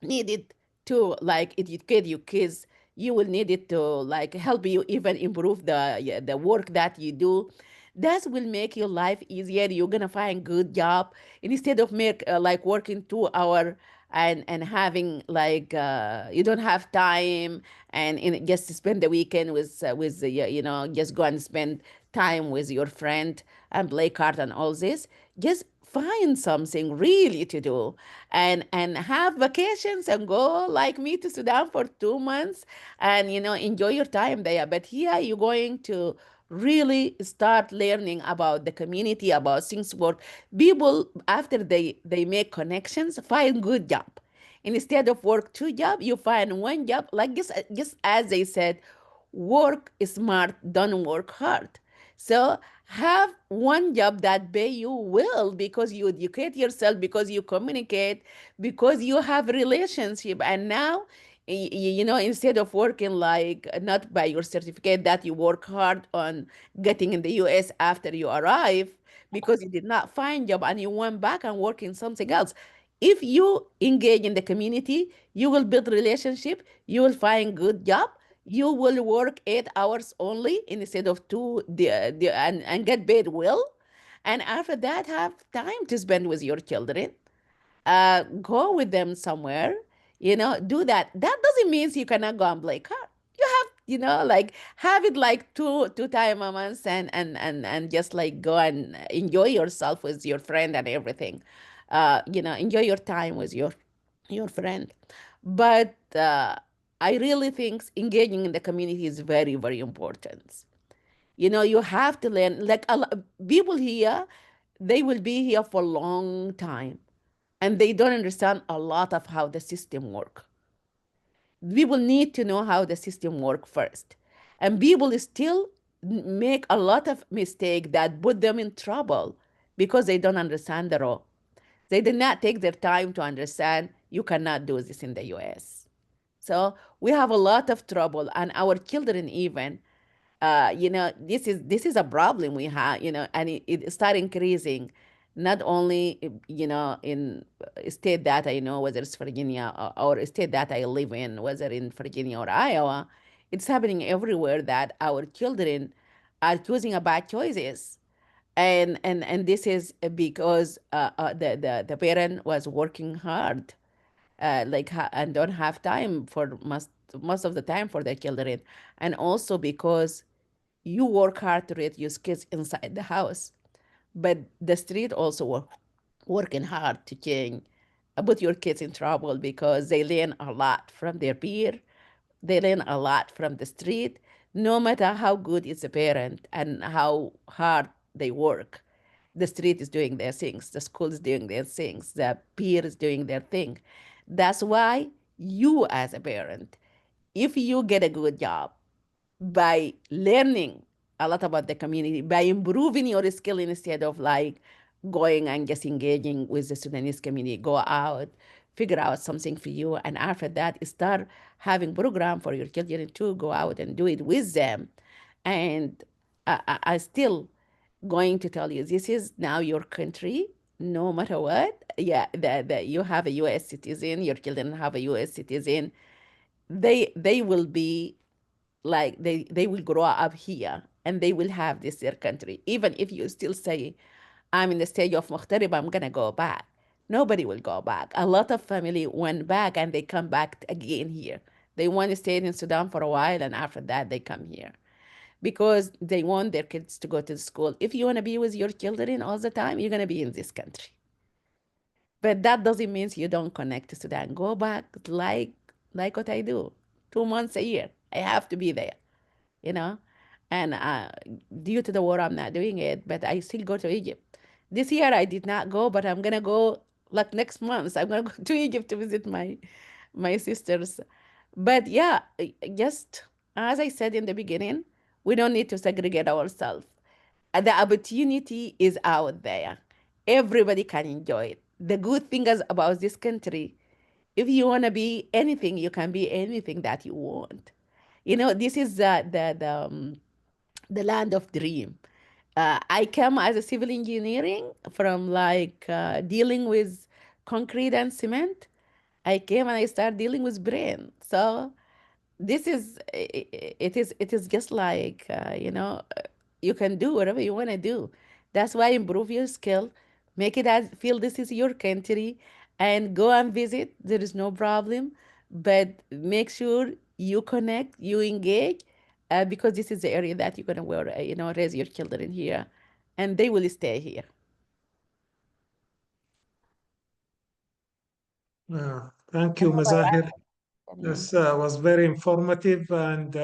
need it to like educate your kids. You will need it to like help you even improve the work that you do. That will make your life easier. You're gonna find good job instead of make like working 2 hour and having like you don't have time and just spend the weekend with just go and spend time with your friend and play card and all this. Just find something really to do and have vacations and go like me to Sudan for 2 months and enjoy your time there. But here you're going to really start learning about the community, about things work. People after they make connections find good job. Instead of work 2 job, you find one job. Like just as they said, work smart, don't work hard. So have one job that pay you well because you educate yourself, because you communicate, because you have relationship. And now, instead of working like not by your certificate that you work hard on getting in the US after you arrive because you did not find job and you went back and work in something else. If you engage in the community, you will build relationship, you will find good job, you will work 8 hours only instead of two and get paid well. And after that, have time to spend with your children. Go with them somewhere, do that. That doesn't mean you cannot go and play card. You have, like have it like two time a month and just like go and enjoy yourself with your friend and everything. Enjoy your time with your friend. But I really think engaging in the community is very, very important. You have to learn, like people here, they will be here for a long time and they don't understand a lot of how the system work. People need to know how the system work first. And people still make a lot of mistake that put them in trouble because they don't understand the law. They did not take their time to understand you cannot do this in the US. So we have a lot of trouble, and our children even, this is a problem we have, and it start increasing, not only in state that I know, whether it's Virginia or state that I live in, whether in Virginia or Iowa, it's happening everywhere that our children are choosing a bad choices. And this is because the parent was working hard and don't have time for most of the time for their children, and also because you work hard to raise your kids inside the house, but the street also working hard to change, put your kids in trouble because they learn a lot from their peer, they learn a lot from the street. No matter how good is the parent and how hard they work, the street is doing their things, the school is doing their things, the peer is doing their thing. That's why you as a parent, if you get a good job by learning a lot about the community, by improving your skill instead of like going and just engaging with the Sudanese community, go out, figure out something for you, and after that start having program for your children to go out and do it with them. And I still going to tell you, this is now your country. no matter what, yeah, that you have a U.S. citizen, your children have a U.S. citizen, they will be like they will grow up here and they will have this their country. Even if you still say, I'm in the stage of Mughtarib, I'm gonna go back. Nobody will go back. A lot of family went back and they come back again here. They want to stay in Sudan for a while and after that they come here because they want their kids to go to school. If you want to be with your children all the time, you're gonna be in this country. But that doesn't mean you don't connect to Sudan. Go back like what I do. 2 months a year. I have to be there, you know. And due to the war, I'm not doing it, but I still go to Egypt. This year I did not go, but I'm gonna go like next month. I'm gonna go to Egypt to visit my sisters. But yeah, just as I said in the beginning, we don't need to segregate ourselves. The opportunity is out there. Everybody can enjoy it. The good thing is about this country, if you want to be anything, you can be anything that you want. You know, this is the land of dream. I came as a civil engineering from like dealing with concrete and cement. I came and I started dealing with brain. So this is it is just like you can do whatever you want to do. That's why improve your skill, make it as feel this is your country, and go and visit. There is no problem, but make sure you connect, you engage, because this is the area that you're gonna wear, raise your children here, and they will stay here. Thank you, Mazahir. Mhm. This was very informative and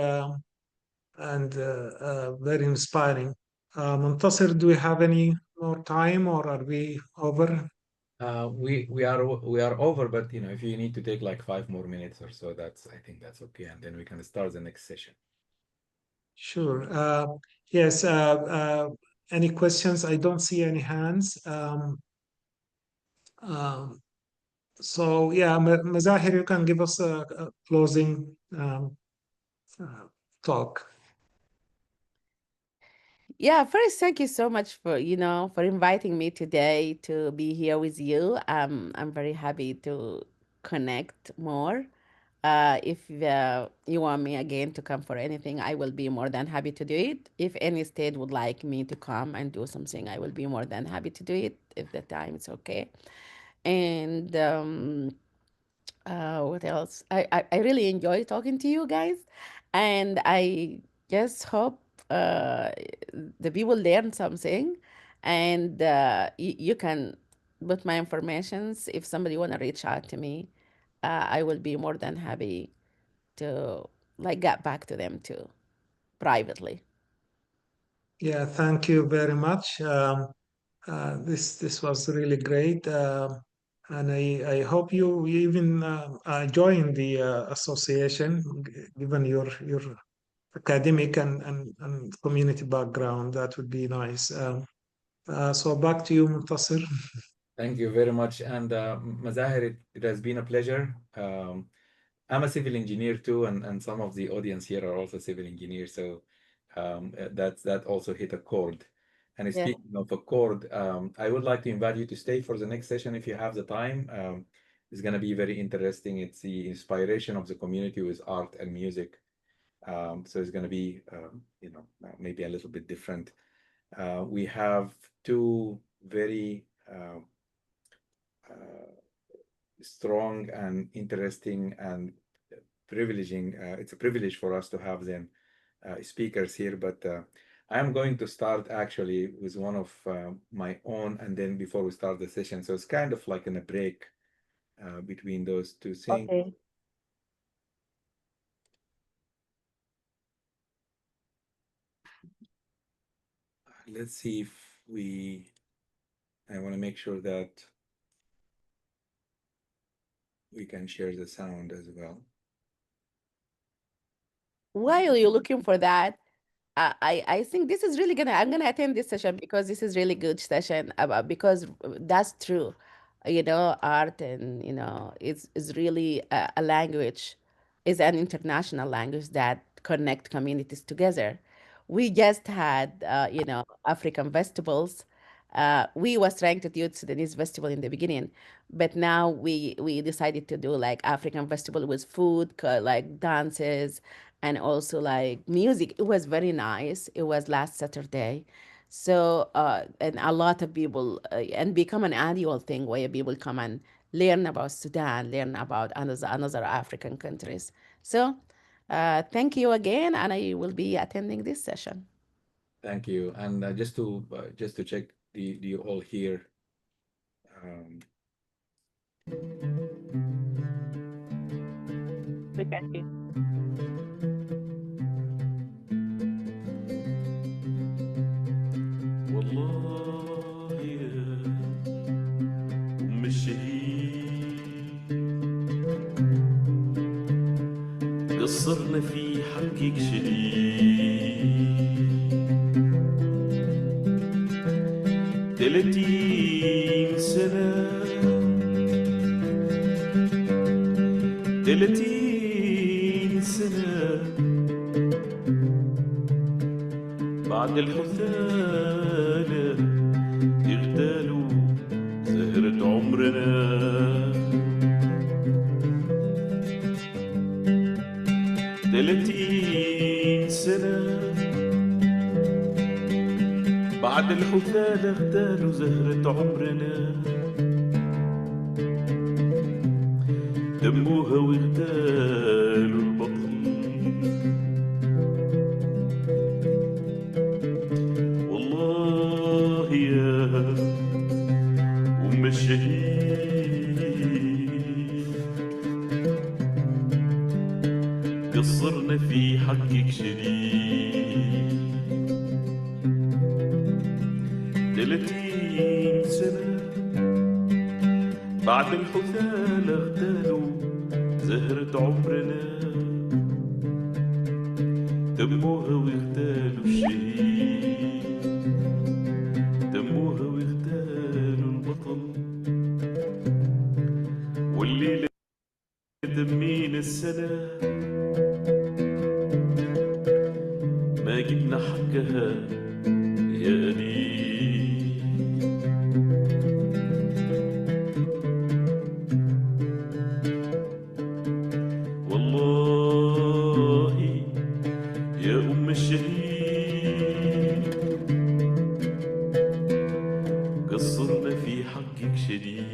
very inspiring. Muntasir, do we have any more time or are we over? We are over, but if you need to take like 5 more minutes or so, I think that's okay, and then we can start the next session. Sure. Yes. Any questions? I don't see any hands. Um, so yeah, Mazahir, you can give us a closing uh, talk. Yeah, first, thank you so much for inviting me today to be here with you. I'm very happy to connect more. If you want me again to come for anything, I will be more than happy to do it. If any state would like me to come and do something, I will be more than happy to do it if the time is okay. And what else? I really enjoy talking to you guys, and I just hope uh, the people learn something, and you can put my informations. If somebody want to reach out to me, I will be more than happy to like get back to them too, privately. Yeah, thank you very much. This was really great, and I hope you even join the association, given your academic and community background. That would be nice. So back to you, Muntasir. Thank you very much. And Mazahir, it has been a pleasure. I'm a civil engineer too, and some of the audience here are also civil engineers. So that also hit a chord. And Yeah. speaking of a chord, I would like to invite you to stay for the next session if you have the time. It's going to be very interesting. It's the inspiration of the community with art and music. So it's going to be, maybe a little bit different. We have two very uh, strong and interesting and privileging. It's a privilege for us to have them speakers here, but I am going to start actually with one of my own, and then before we start the session. So it's kind of like in a break between those two things. Okay. Let's see if I want to make sure that we can share the sound as well. While you're looking for that, I think this is really I'm gonna attend this session because this is really good session about because that's true. Art and is really a language, is an international language that connect communities together. We just had African festivals we was trying to do Sudanese festival in the beginning, but now we decided to do like African festival with food, like dances, and also like music. It was very nice. It was last Saturday. So, and a lot of people, and become an annual thing where people come and learn about Sudan, learn about another African countries. So, thank you again, and I will be attending this session. Thank you. And just to check, do you all hear? Um, Look at you. والله يا أم الشهيد قصرنا في حقك شديد 30 سنة 30 سنة بعد الحثالة يغتالوا زهرة عمرنا 30 سنة بعد الحثالة اغتالوا زهرة عمرنا دموها واغتالوا البطل والله يا أم الشهيد قصرنا في حقك شديد 30 سنة بعد الحثالة اغتالوا زهرة عمرنا دموها واغتالوا الشهيد دموها واغتالوا البطل والليلة دمين السنة ما جبنا حقها يا قليل والله يا أم الشهيد قصرنا في حقك شديد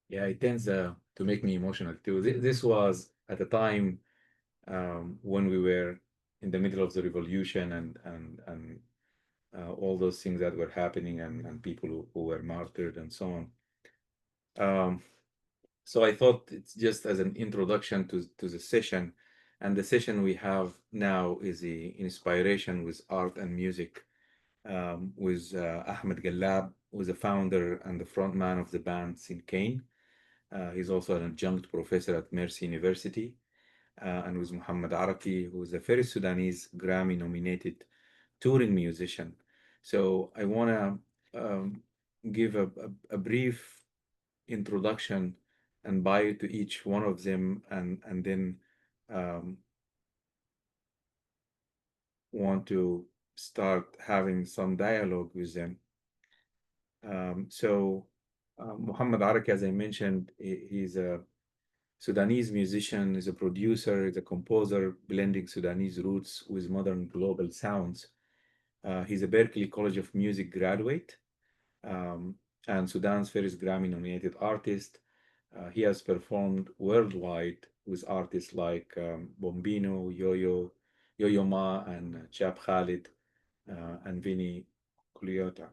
yeah, it tends to make me emotional too. This was at a time when we were in the middle of the revolution and all those things that were happening and people who were martyred and so on. So I thought it's just as an introduction to the session, and the session we have now is the inspiration with art and music with Ahmed Gallab, who is the founder and the frontman of the band Sinkane. He's also an adjunct professor at Mercy University, and with Muhammad Araki, who is a very Sudanese Grammy-nominated touring musician. So I want to give a brief introduction and bio to each one of them, and then want to start having some dialogue with them. Muhammad Araki, as I mentioned, he's a Sudanese musician, he's a producer, he's a composer, blending Sudanese roots with modern global sounds. He's a Berklee College of Music graduate and Sudan's first Grammy-nominated artist. He has performed worldwide with artists like Bombino, Yo-Yo Ma, and Chap Khalid, and Vinny Colaiuta.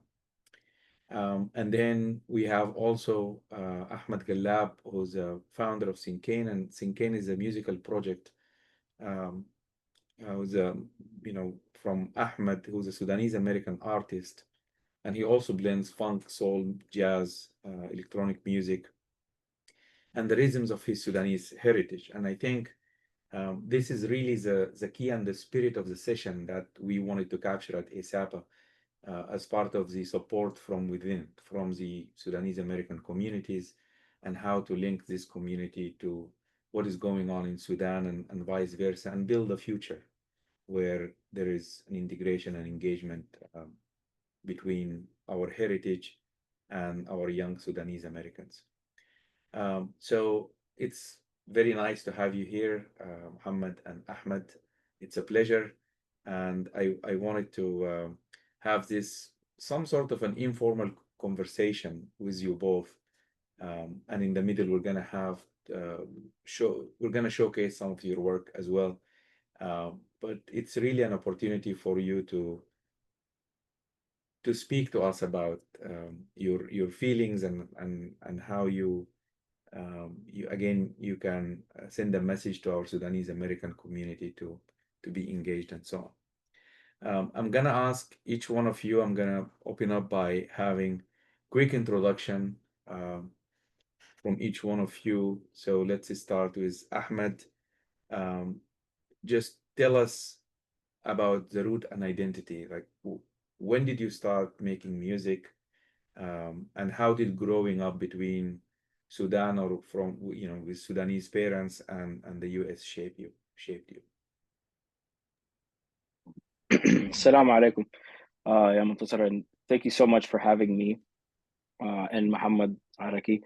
And then we have also Ahmed Gallab, who's a founder of Sinkane, and Sinkane is a musical project. Who's a, from Ahmed, who's a Sudanese American artist, and he also blends funk, soul, jazz, electronic music, and the rhythms of his Sudanese heritage. And I think this is really the key and the spirit of the session that we wanted to capture at ASAPA. as part of the support from within, from the Sudanese American communities, and how to link this community to what is going on in Sudan and vice versa, and build a future where there is an integration and engagement between our heritage and our young Sudanese Americans. So it's very nice to have you here, Muhammad and Ahmed. It's a pleasure. And I wanted to have this some sort of an informal conversation with you both. And in the middle, we're gonna have we're gonna showcase some of your work as well. But it's really an opportunity for you to speak to us about your feelings and how you again you can send a message to our Sudanese American community to be engaged and so on. I'm gonna ask each one of you. I'm gonna open up by having quick introduction from each one of you. So let's start with Ahmed. Just tell us about the root and identity. Like, when did you start making music, and how did growing up between Sudan or from with Sudanese parents and the US shaped you? Assalamu alaikum, Ya Muntasar, and thank you so much for having me and Muhammad Araki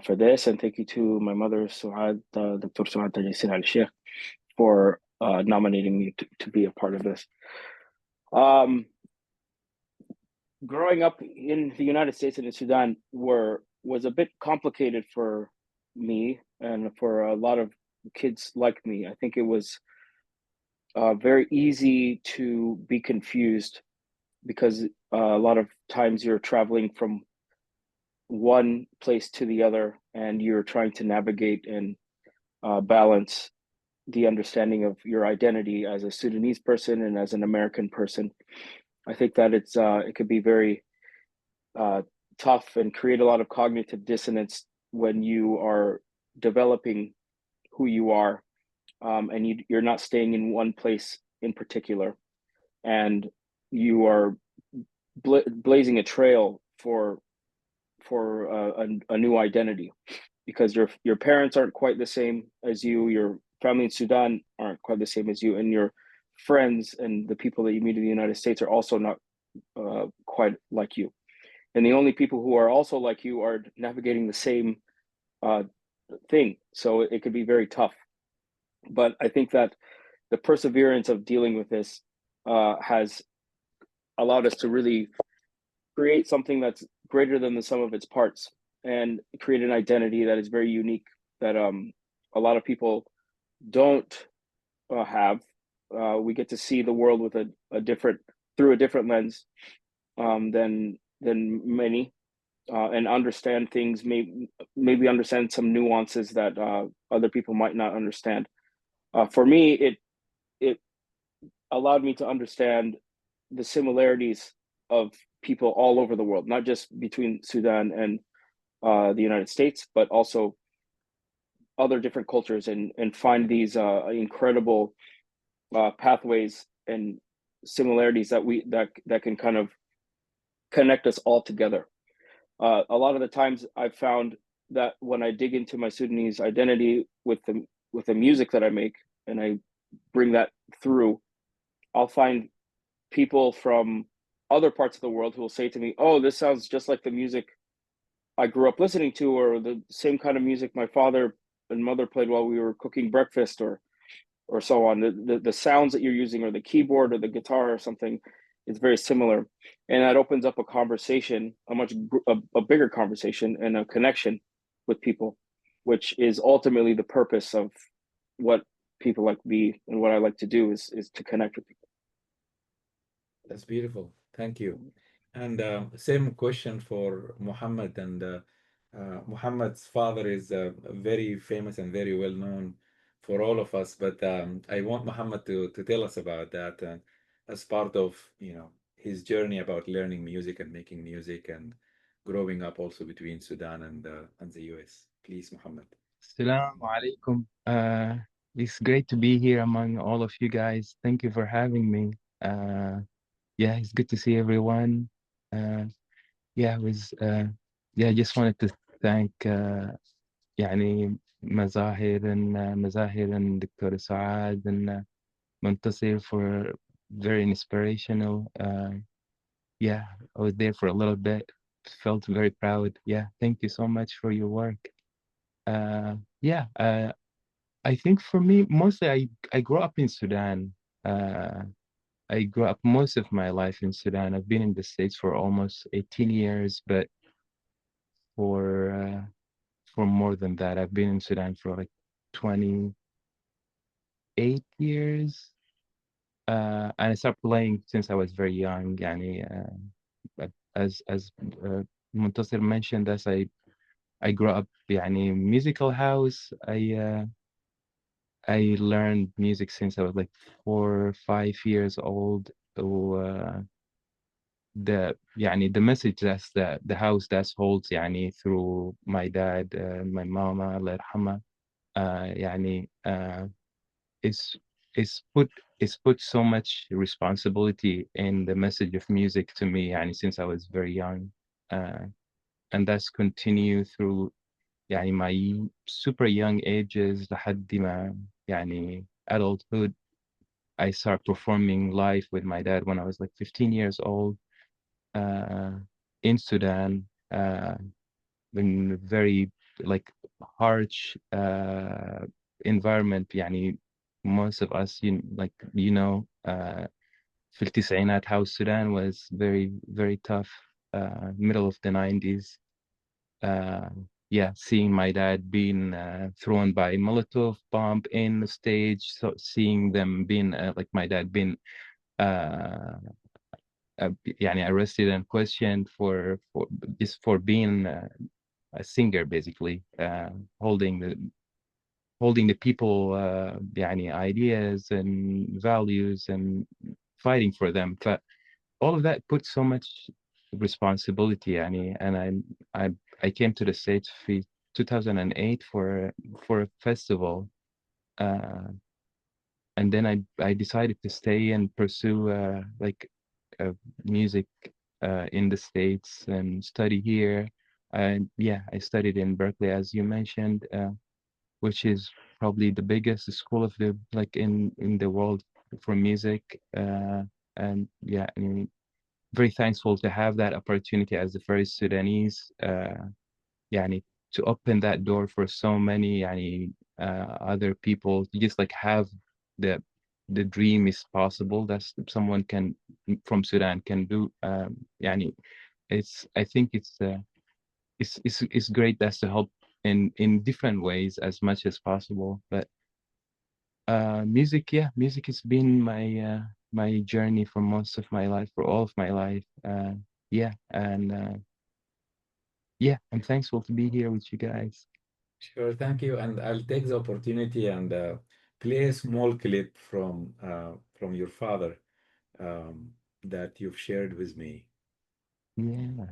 for this, and thank you to my mother, Suad, Dr. Suad Tajasir Al Sheikh, for nominating me to be a part of this. Growing up in the United States and in Sudan was a bit complicated for me and for a lot of kids like me. I think it was very easy to be confused because a lot of times you're traveling from one place to the other and you're trying to navigate and balance the understanding of your identity as a Sudanese person and as an American person. I think that it could be very tough and create a lot of cognitive dissonance when you are developing who you are, and you're not staying in one place in particular, and you are blazing a trail for a new identity, because your parents aren't quite the same as you, your family in Sudan aren't quite the same as you, and your friends and the people that you meet in the United States are also not quite like you. And the only people who are also like you are navigating the same thing. So it could be very tough. But I think that the perseverance of dealing with this has allowed us to really create something that's greater than the sum of its parts and create an identity that is very unique, that a lot of people don't have. We get to see the world with through a different lens than many, and understand things, maybe understand some nuances that other people might not understand. For me, it allowed me to understand the similarities of people all over the world, not just between Sudan and the United States, but also other different cultures, and find these incredible pathways and similarities that can kind of connect us all together. A lot of the times I've found that when I dig into my Sudanese identity with the music that I make and I bring that through, I'll find people from other parts of the world who will say to me, "Oh, this sounds just like the music I grew up listening to, or the same kind of music my father and mother played while we were cooking breakfast," or so on. The sounds that you're using, or the keyboard or the guitar or something, is very similar, and that opens up a conversation, a bigger conversation and a connection with people, which is ultimately the purpose of what people like me and what I like to do is to connect with people. That's beautiful. Thank you. And same question for Muhammad. And Muhammad's father is very famous and very well known for all of us. But I want Muhammad to tell us about that as part of his journey about learning music and making music and growing up also between Sudan and the US. Please, Muhammad. Assalamu alaikum. It's great to be here among all of you guys. Thank you for having me. Yeah, it's good to see everyone. Yeah, I just wanted to thank يعني مزاهر and Dr. Saad and Muntasir for very inspirational. Yeah, I was there for a little bit. Felt very proud. Yeah, thank you so much for your work. Yeah, I think for me, mostly I grew up in Sudan. I grew up most of my life in Sudan. I've been in the States for almost 18 years, but for more than that, I've been in Sudan for like 28 years. And I started playing since I was very young. Yani, but as Muntasir mentioned, as I grew up يعني musical house. I learned music since I was like 4 or 5 years old. The message that's the house that holds يعني through my dad, my mama الله يرحمها, يعني is put so much responsibility in the message of music to me يعني since I was very young, and that's continued through يعني my super young ages لحد ما يعني adulthood. I started performing live with my dad when I was like 15 years old, in Sudan, in very like harsh environment. يعني most of us, في التسعينات how Sudan was very very tough, middle of the 90s. Yeah, seeing my dad being thrown by Molotov bomb in the stage, so seeing them being like my dad being يعني arrested and questioned for just for being a singer, basically, holding the people يعني ideas and values and fighting for them. But all of that put so much responsibility يعني, and I came to the States in 2008 for a festival, and then I decided to stay and pursue like music in the States and study here. And yeah, I studied in Berkeley, as you mentioned, which is probably the biggest school of the like in the world for music. And yeah, I mean, very thankful to have that opportunity as the first Sudanese, يعني to open that door for so many يعني other people to just like have the dream is possible. That's someone can from Sudan can do. يعني I think it's great that's to help in different ways as much as possible. But music, yeah, music has been my journey for most of my life, for all of my life. Yeah, and yeah, I'm thankful to be here with you guys. Sure, thank you. And I'll take the opportunity and play a small clip from your father, that you've shared with me. Yeah.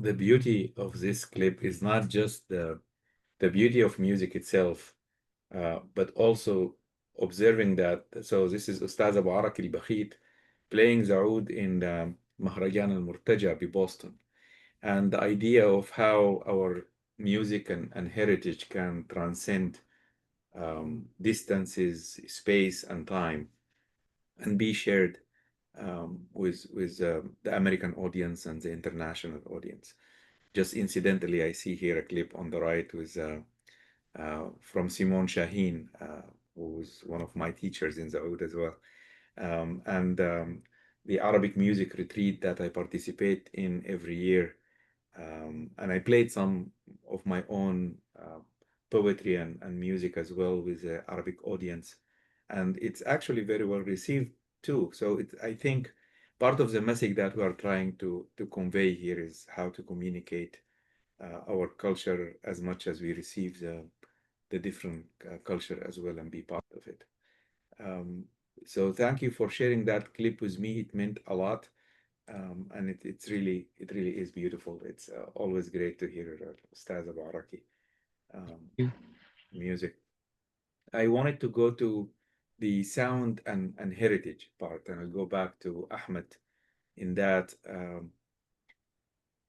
the beauty of this clip is not just the beauty of music itself, but also observing that. So this is Ustaz Abu Arak al-Bakhit playing the oud in the Mahrajan al-Murtaja in Boston. And the idea of how our music and heritage can transcend distances, space, and time, and be shared with the American audience and the international audience. Just incidentally, I see here a clip on the right with from Simon Shaheen, who's one of my teachers in the oud as well, and the Arabic music retreat that I participate in every year. And I played some of my own poetry and music as well with the Arabic audience. And it's actually very well received too. So I think part of the message that we are trying to convey here is how to communicate our culture as much as we receive the different culture as well and be part of it. So thank you for sharing that clip with me. It meant a lot. And it really is beautiful. It's always great to hear Ustaz Abu Araki music. I wanted to go to the sound and heritage part, and I'll go back to Ahmed in that.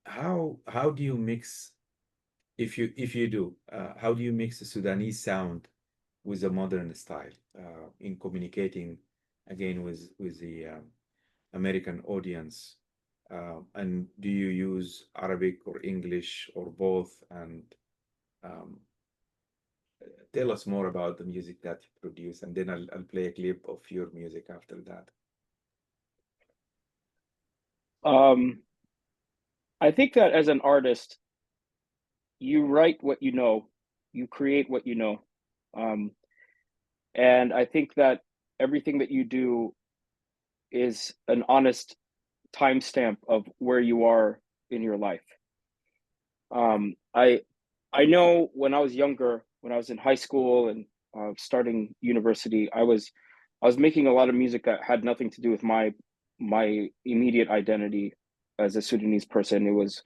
How do you mix, if you do, how do you mix the Sudanese sound with the modern style in communicating again with the American audience? And do you use Arabic or English or both? And um, tell us more about the music that you produce, and then I'll play a clip of your music after that. I think that as an artist, you write what you know, you create what you know. And I think that everything that you do is an honest timestamp of where you are in your life. I know when I was younger, when I was in high school and starting university, I was making a lot of music that had nothing to do with my immediate identity as a Sudanese person. It was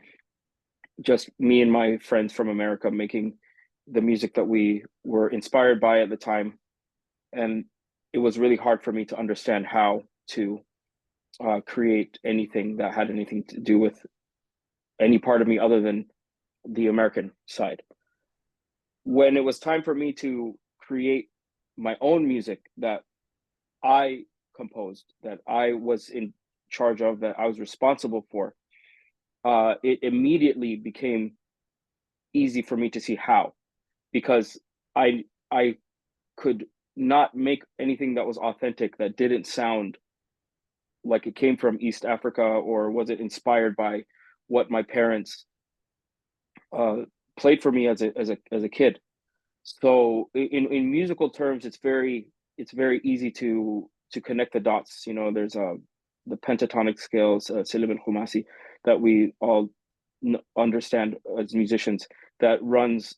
just me and my friends from America making the music that we were inspired by at the time, and it was really hard for me to understand how to create anything that had anything to do with any part of me other than the American side. When it was time for me to create my own music that I composed, that I was in charge of, that I was responsible for, it immediately became easy for me to see how, because I could not make anything that was authentic, that didn't sound like it came from East Africa, or was it inspired by what my parents played for me as a kid. So in musical terms, it's very easy to connect the dots. You know, there's the pentatonic scales, Silib and Khumasi, that we all understand as musicians, that runs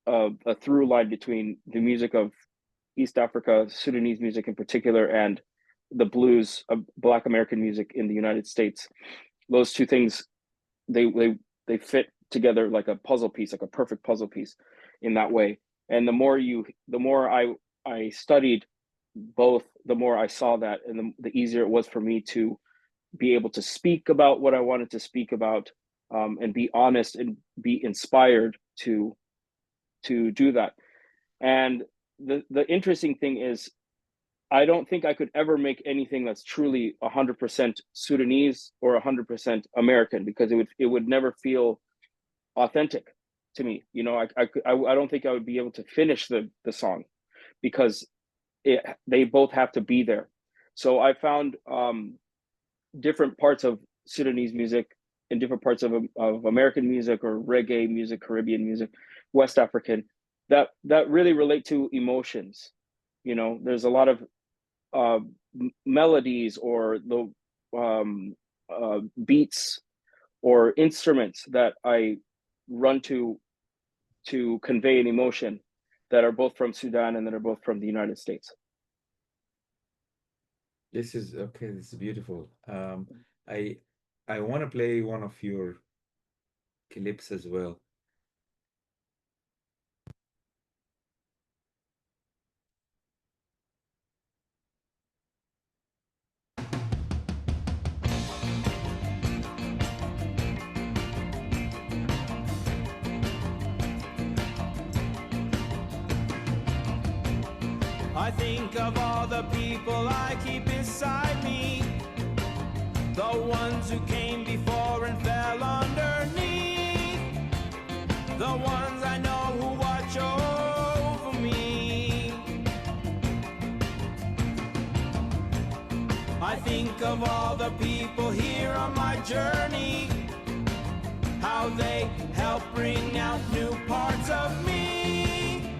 a through line between the music of East Africa, Sudanese music in particular, and the blues of Black American music in the United States. Those two things, they fit together like a puzzle piece, like a perfect puzzle piece in that way. And the more I studied both, the more I saw that, and the easier it was for me to be able to speak about what I wanted to speak about, and be honest and be inspired to do that. And the interesting thing is, I don't think I could ever make anything that's truly 100% Sudanese or 100% American, because it would never feel authentic to me. You know, I don't think I would be able to finish the song, because they both have to be there. So I found different parts of Sudanese music and different parts of American music, or reggae music, Caribbean music, West African, that really relate to emotions. You know, there's a lot of melodies, or the beats or instruments that I run to convey an emotion, that are both from Sudan and that are both from the United States. This is okay. This is beautiful. I want to play one of your clips as well. I think of all the people I keep beside me, the ones who came before and fell underneath, the ones I know who watch over me. I think of all the people here on my journey, how they help bring out new parts of me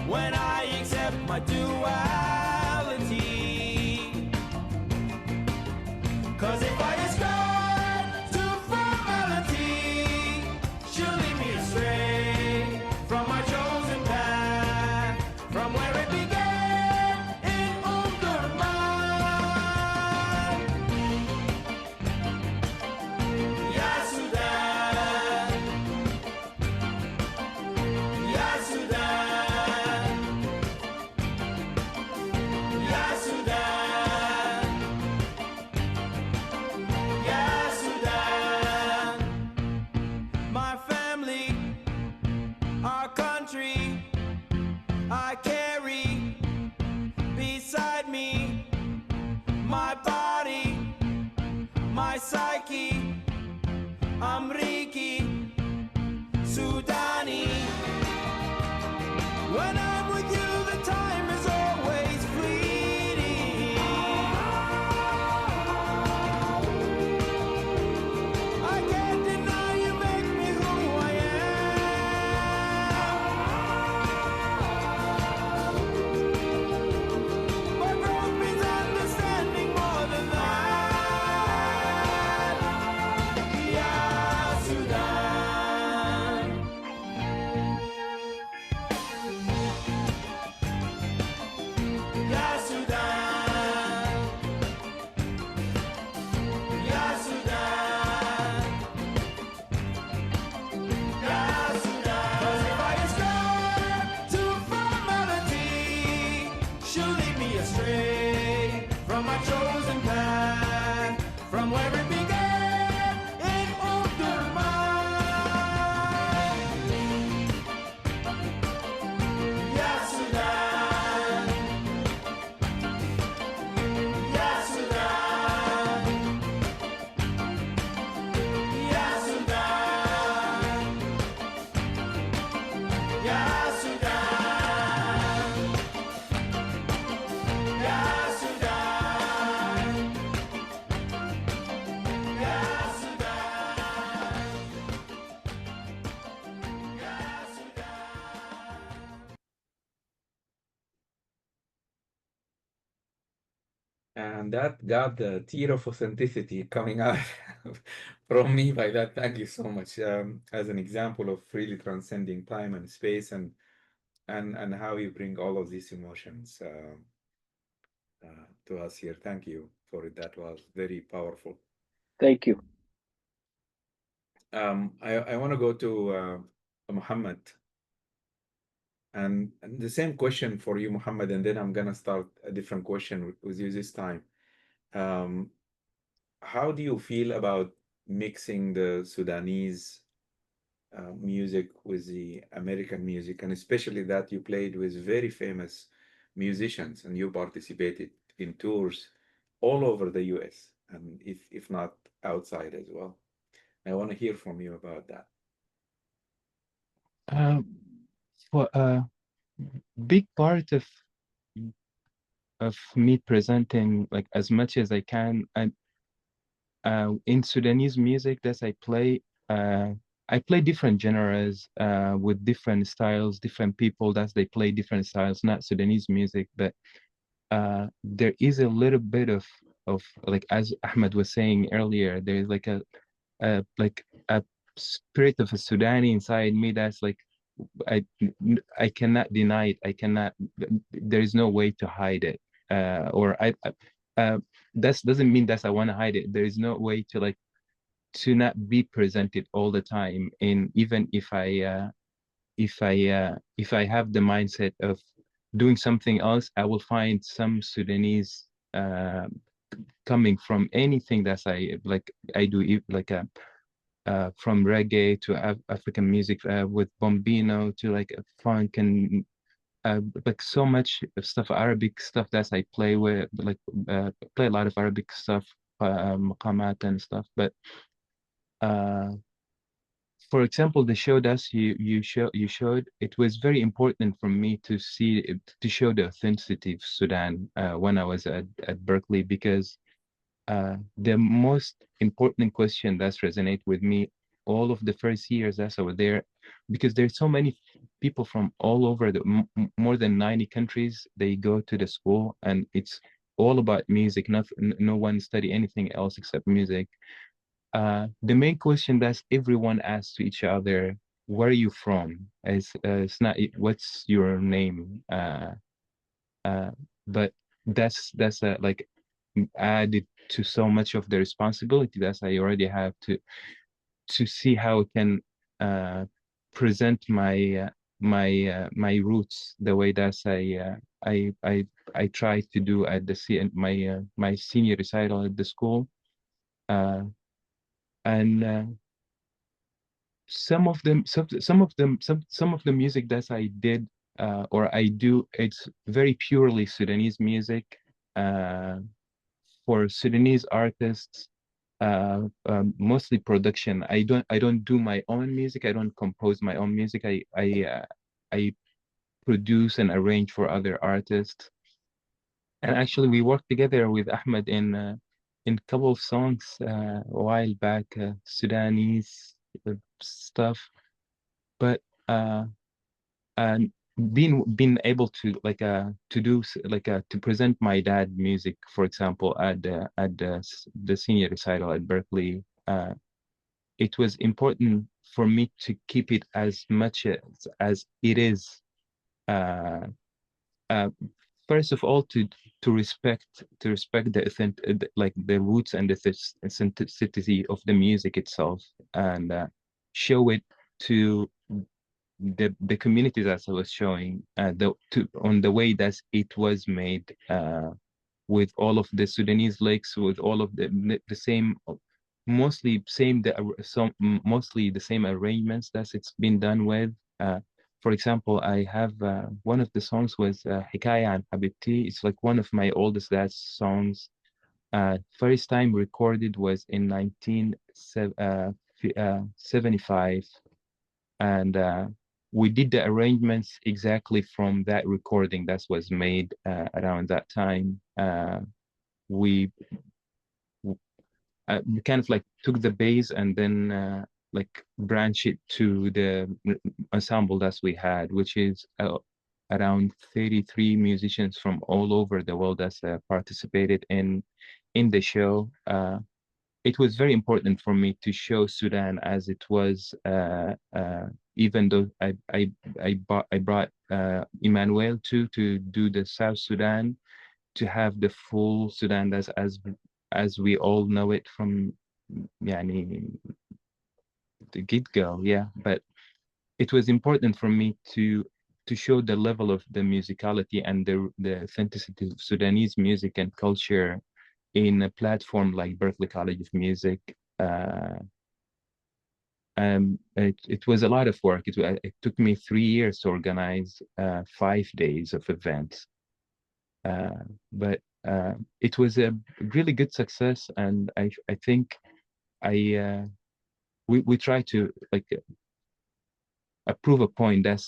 when I accept my duality. 'Cause if I ascribe to formality, she'll lead me astray from my chosen path, from where it began in Umdurman. Ya Sudan, Ya Sudan, Ya Sudan, Ya Sudan. My family, our country, I carry beside me, my body, my psyche, Amriki, Sudani. When I'm with you, the time is always fleeting. I can't deny you make me who I am. But growth means understanding more than that. Ya Sudan, Ya Sudan, Ya Sudan, Ya Sudan. 'Cause if I ascribe to formality, she'll lead me astray from my chosen path, from where it began in Umdurman. Ya Sudan, Ya Sudan, Ya Sudan, Ya Sudan, Ya Sudan, Ya Sudan, Ya Sudan. And that got the tear of authenticity coming out from me by that. Thank you so much. As an example of really transcending time and space, and how you bring all of these emotions to us here. Thank you for it. That was very powerful. Thank you. I want to go to Muhammad, and the same question for you, Muhammad, and then I'm gonna start a different question with you this time. How do you feel about mixing the Sudanese music with the American music, and especially that you played with very famous musicians and you participated in tours all over the US, and if not outside as well? I want to hear from you about that. For a big part of me presenting like as much as I can, and in Sudanese music that I play different genres with different styles, different people that they play different styles, not Sudanese music, but there is a little bit of like, as Ahmed was saying earlier, there's like a spirit of a Sudani inside me that's like I cannot deny it. I cannot. There is no way to hide it. Or that doesn't mean that I want to hide it. There is no way to like to not be presented all the time. And even if I have the mindset of doing something else, I will find some Sudanese coming from anything that I do, like from reggae to African music with bombino to like funk and like so much stuff, Arabic stuff that I play with, like play a lot of Arabic stuff, maqamat and stuff. But for example, the show that you showed, it was very important for me to show the authenticity of Sudan when I was at Berkeley, because the most important question that's resonate with me all of the first years as I was there, because there's so many people from all over the more than 90 countries. They go to the school and it's all about music. No one study anything else except music. The main question that everyone asks to each other, where are you from? It's not what's your name, but that's like added to so much of the responsibility that I already have to see how I can present my my roots the way that I try to do at the my senior recital at the school, and some of the music that I did or I do, it's very purely Sudanese music for Sudanese artists, mostly production. I don't do my own music. I don't compose my own music. I produce and arrange for other artists. And actually, we worked together with Ahmed in a couple of songs a while back, Sudanese stuff. But and being able to to do to present my dad music, for example, at the senior recital at Berkeley, it was important for me to keep it as much as it is. First of all, to respect the authentic, like the roots and the authenticity of the music itself, and show it to the community that I was showing, on the way that it was made, with all of the Sudanese licks, with all of the same, mostly the same arrangements that it's been done with. For example, I have one of the songs was Hikaya and Habibti. It's like one of my oldest dad's songs. First time recorded was in 1975, and we did the arrangements exactly from that recording that was made around that time. We kind of like took the bass and then like branch it to the ensemble that we had, which is around 33 musicians from all over the world that participated in the show. It was very important for me to show Sudan as it was, even though I brought Emmanuel to do the South Sudan, to have the full Sudan as we all know it from yani, the get-go. Yeah, but it was important for me to show the level of the musicality and the authenticity of Sudanese music and culture in a platform like Berklee College of Music. It was a lot of work. It took me 3 years to organize 5 days of events. But it was a really good success, and I think we try to like prove a point that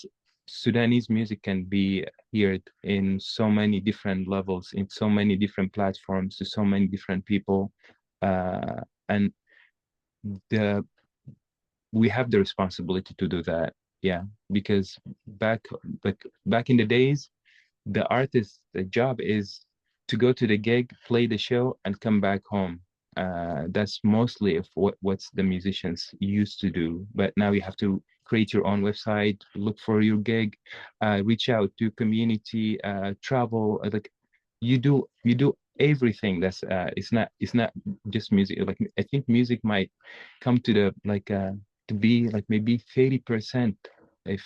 Sudanese music can be heard in so many different levels, in so many different platforms, to so many different people, and we have the responsibility to do that. Yeah, because back in the days, the artist's job is to go to the gig, play the show, and come back home. That's mostly of what's the musicians used to do. But now you have to create your own website, look for your gig, reach out to community, travel. Like you do everything. That's it's not just music. Like I think music might come to the to be like maybe 30%, if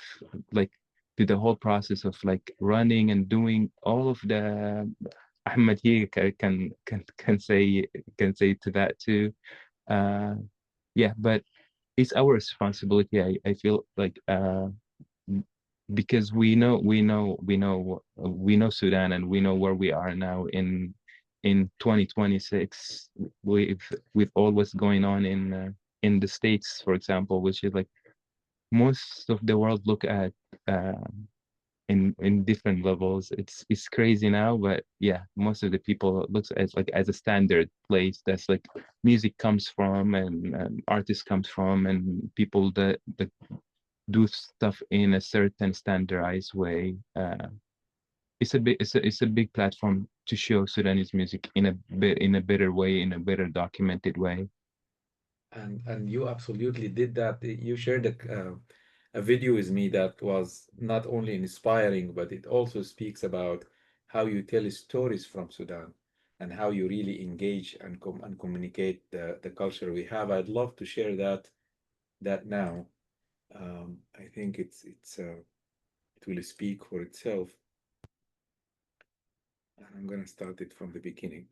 like to the whole process of like running and doing all of the. Ahmed here can say to that too. Yeah, but it's our responsibility. I feel like because we know Sudan, and we know where we are now in 2026 with all what's going on in the States, for example, which is like most of the world look at in different levels. It's crazy now, but yeah, most of the people looks as like as a standard place that's like music comes from, and artists comes from, and people that do stuff in a certain standardized way. It's a big platform to show Sudanese music in a better way, in a better documented way. And you absolutely did that. You shared a video with me that was not only inspiring, but it also speaks about how you tell stories from Sudan and how you really engage and communicate the culture we have. I'd love to share that now. I think it will speak for itself. And I'm gonna start it from the beginning.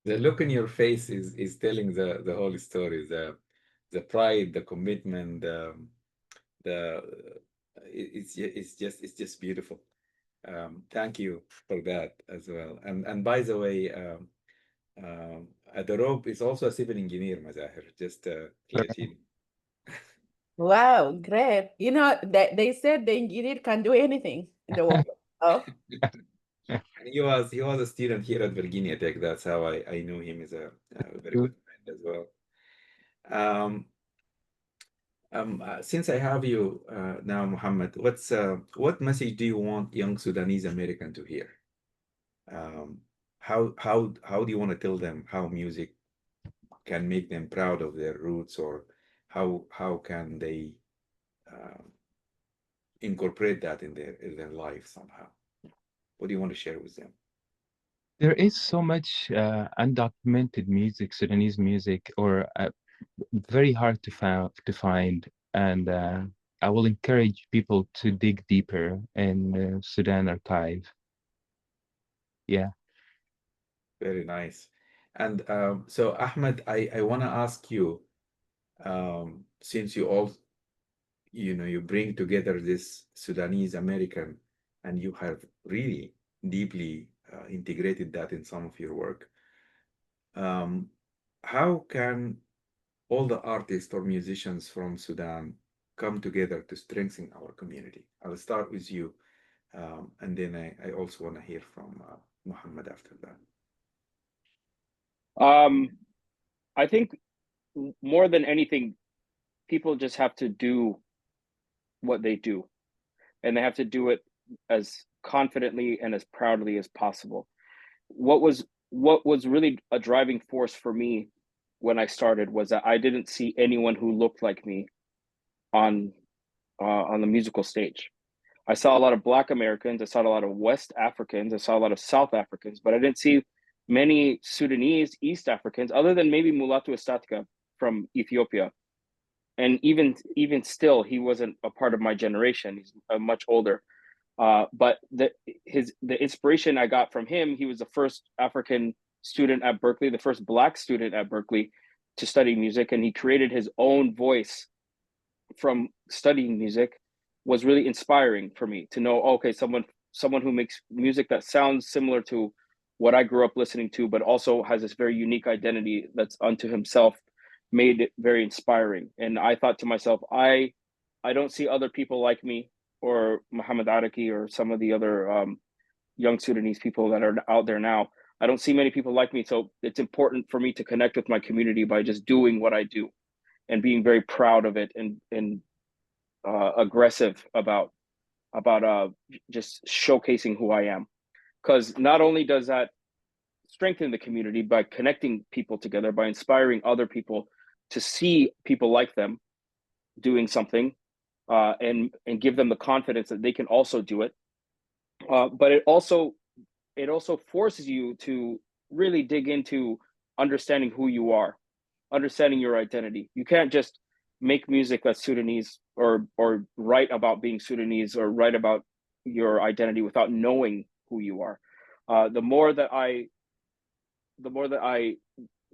The look in your face is telling the whole story. The pride, the commitment, the it's just beautiful. Thank you for that as well. And by the way, Adarop is also a civil engineer, Mazahir, just to let you know. Wow, great. You know, they said the engineer can do anything in the world. Oh, He was a student here at Virginia Tech. That's how I knew him as a very good friend as well. Um, since I have you now, Muhammad, what message do you want young Sudanese American to hear? Um, how do you want to tell them how music can make them proud of their roots, or how can they um, incorporate that in their life somehow? What do you want to share with them? There is so much undocumented music, Sudanese music, or very hard to find, and I will encourage people to dig deeper in the Sudan archive. Yeah. Very nice. And so Ahmed, I want to ask you, since you bring together this Sudanese American, and you have really deeply integrated that in some of your work, how can all the artists or musicians from Sudan come together to strengthen our community? I'll start with you, and then I also want to hear from Muhammad after that. I think more than anything, people just have to do what they do, and they have to do it as confidently and as proudly as possible. What was really a driving force for me when I started was that I didn't see anyone who looked like me on the musical stage. I saw a lot of Black Americans, I saw a lot of West Africans, I saw a lot of South Africans, but I didn't see many Sudanese, East Africans, other than maybe Mulatu Estatka from Ethiopia. And even still, he wasn't a part of my generation. He's much older. But the inspiration I got from him, he was the first African student at Berkeley, the first Black student at Berkeley to study music, and he created his own voice from studying music. Was really inspiring for me to know, okay, someone who makes music that sounds similar to what I grew up listening to, but also has this very unique identity that's unto himself, made it very inspiring. And I thought to myself, I don't see other people like me, or Muhammad Araki, or some of the other young Sudanese people that are out there now. I don't see many people like me. So it's important for me to connect with my community by just doing what I do and being very proud of it, and aggressive about just showcasing who I am. Because not only does that strengthen the community by connecting people together, by inspiring other people to see people like them doing something, and give them the confidence that they can also do it. But it also forces you to really dig into understanding who you are, understanding your identity. You can't just make music that's Sudanese, or write about being Sudanese, or write about your identity without knowing who you are. The more that I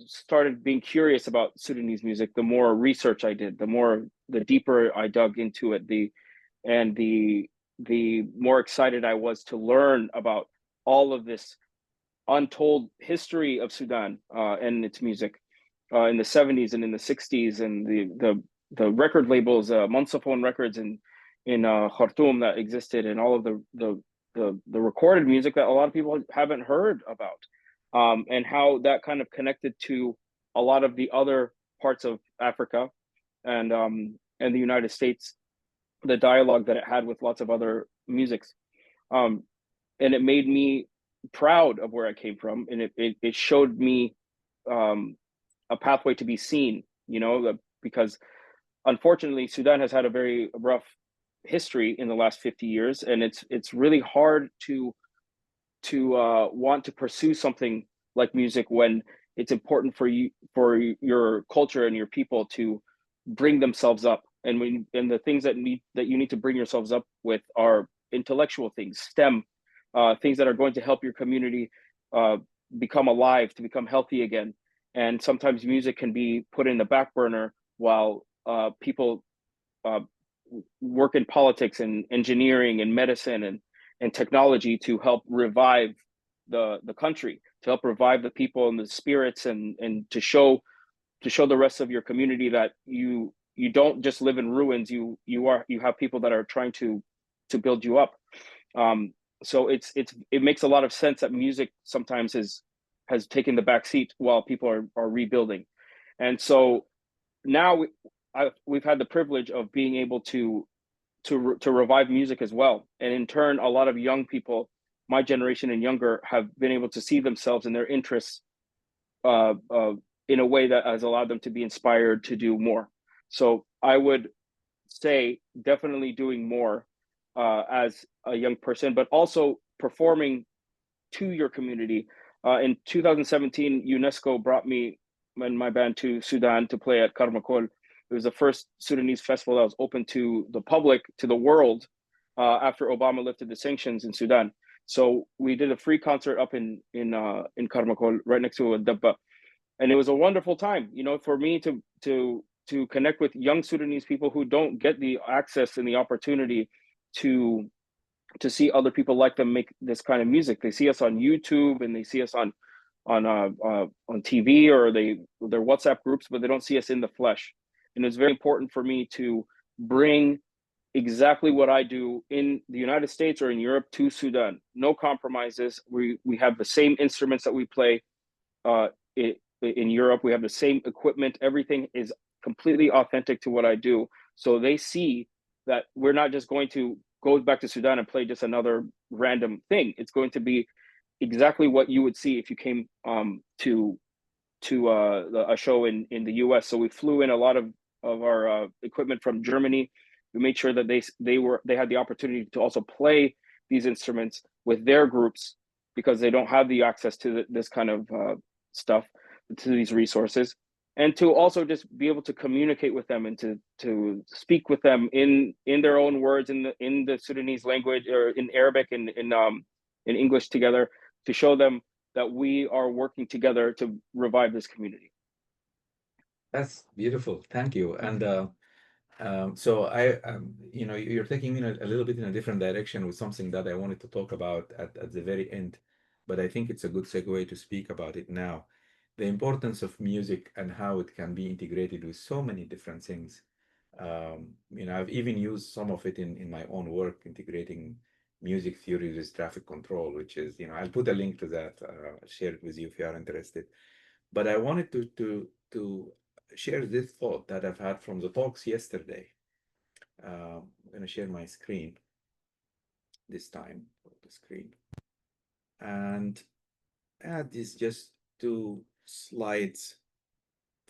started being curious about Sudanese music, the more research I did, the deeper I dug into it, the more excited I was to learn about all of this untold history of Sudan and its music in the 70s and in the 60s, and the record labels, Monsophone Records in Khartoum that existed, and all of the recorded music that a lot of people haven't heard about, and how that kind of connected to a lot of the other parts of Africa and the United States, the dialogue that it had with lots of other musics, and it made me proud of where I came from, and it showed me a pathway to be seen, because unfortunately Sudan has had a very rough history in the last 50 years, and it's really hard to want to pursue something like music when it's important for your culture and your people to bring themselves up, and the things that you need to bring yourselves up with are intellectual things, STEM, things that are going to help your community become alive, to become healthy again. And sometimes music can be put in the back burner while people work in politics and engineering and medicine and technology to help revive the country, to help revive the people and the spirits, and to show the rest of your community that you don't just live in ruins. You have people that are trying to build you up. So it makes a lot of sense that music sometimes has taken the back seat while people are rebuilding. And so now we've had the privilege of being able to revive music as well. And in turn, a lot of young people, my generation and younger, have been able to see themselves and their interests in a way that has allowed them to be inspired to do more. So I would say definitely doing more as a young person, but also performing to your community. In 2017, UNESCO brought me and my band to Sudan to play at Karmakol. It was the first Sudanese festival that was open to the public, to the world, after Obama lifted the sanctions in Sudan. So we did a free concert up in Karmakol, right next to a Dabba, and it was a wonderful time. You know, for me to connect with young Sudanese people who don't get the access and the opportunity to see other people like them make this kind of music. They see us on YouTube and they see us on TV, or their WhatsApp groups, but they don't see us in the flesh. And it's very important for me to bring exactly what I do in the United States or in Europe to Sudan. No compromises. We have the same instruments that we play in Europe. We have the same equipment. Everything is completely authentic to what I do. So they see that we're not just going to go back to Sudan and play just another random thing. It's going to be exactly what you would see if you came to a show in the US. So we flew in a lot of our equipment from Germany. We made sure that they had the opportunity to also play these instruments with their groups, because they don't have the access to this kind of stuff, to these resources, and to also just be able to communicate with them and to speak with them in their own words, in the Sudanese language, or in Arabic and in English together, to show them that we are working together to revive this community. That's beautiful. Thank you. And so you know, you're taking me a little bit in a different direction with something that I wanted to talk about at the very end, but I think it's a good segue to speak about it now. The importance of music and how it can be integrated with so many different things. You know, I've even used some of it in my own work, integrating music theory with traffic control, which is, you know, I'll put a link to that, share it with you if you are interested. But I wanted to share this thought that I've had from the talks yesterday. I'm going to share my screen this time, the screen, and add these just two slides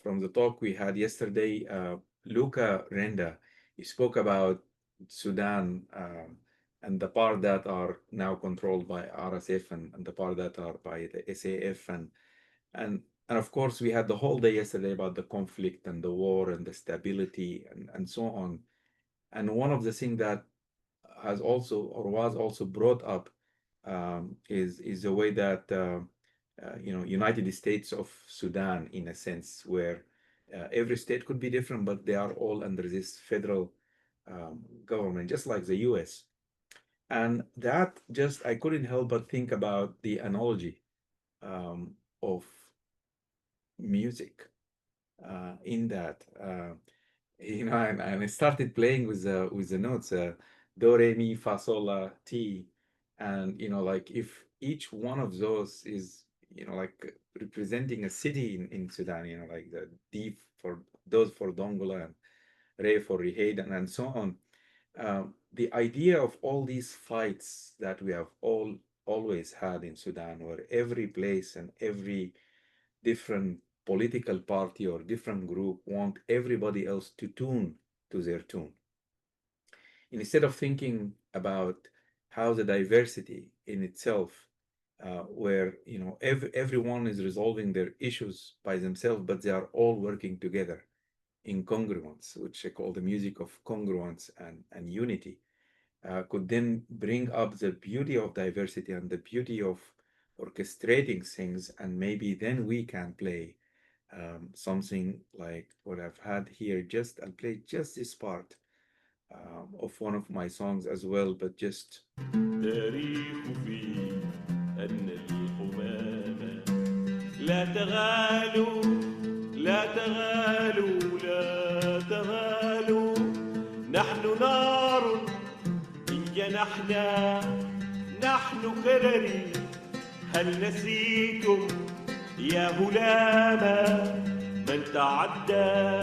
from the talk we had yesterday. Luca Renda, he spoke about Sudan and the part that are now controlled by RSF and the part that are by the SAF, and of course we had the whole day yesterday about the conflict and the war and the stability and so on. And one of the things that has also or was also brought up is the way that you know, United States of Sudan, in a sense, where every state could be different, but they are all under this federal government, just like the US. And that just, I couldn't help but think about the analogy of music in that. You know, and I started playing with the notes, do, re, mi, fa, sol, la, ti, and you know, like if each one of those is, you know, like representing a city in Sudan, you know, like the D for those for Dongola, and re for Rihaid, and so on. The idea of all these fights that we have always had in Sudan, where every place and every different political party or different group want everybody else to tune to their tune. Instead of thinking about how the diversity in itself, where, you know, everyone is resolving their issues by themselves, but they are all working together in congruence, which I call the music of congruence and unity, could then bring up the beauty of diversity and the beauty of orchestrating things, and maybe then we can play something like what I've had here. I'll play just this part of one of my songs as well, but just تاريخ فيه أن الحمامة لا تغالوا لا تغالوا لا تغالوا نحن نار إن جنحنا نحن كرري هل نسيتم يا هلاما من تعدى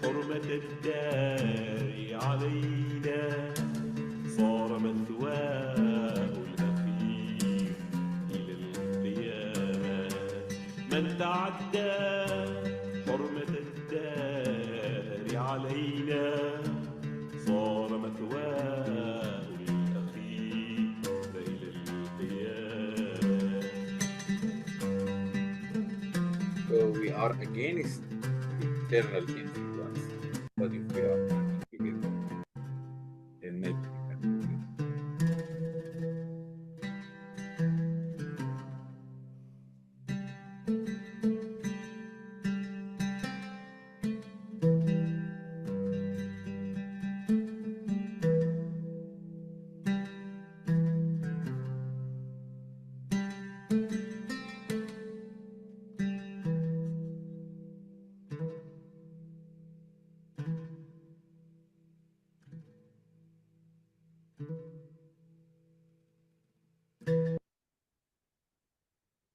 حرمة الدار علينا صار مثواه الأخير إلى القيامة من تعدى حرمة الدار علينا صار مثواه الأخير إلى القيامة. so we are against external influence, but if we are together, then maybe we can do it.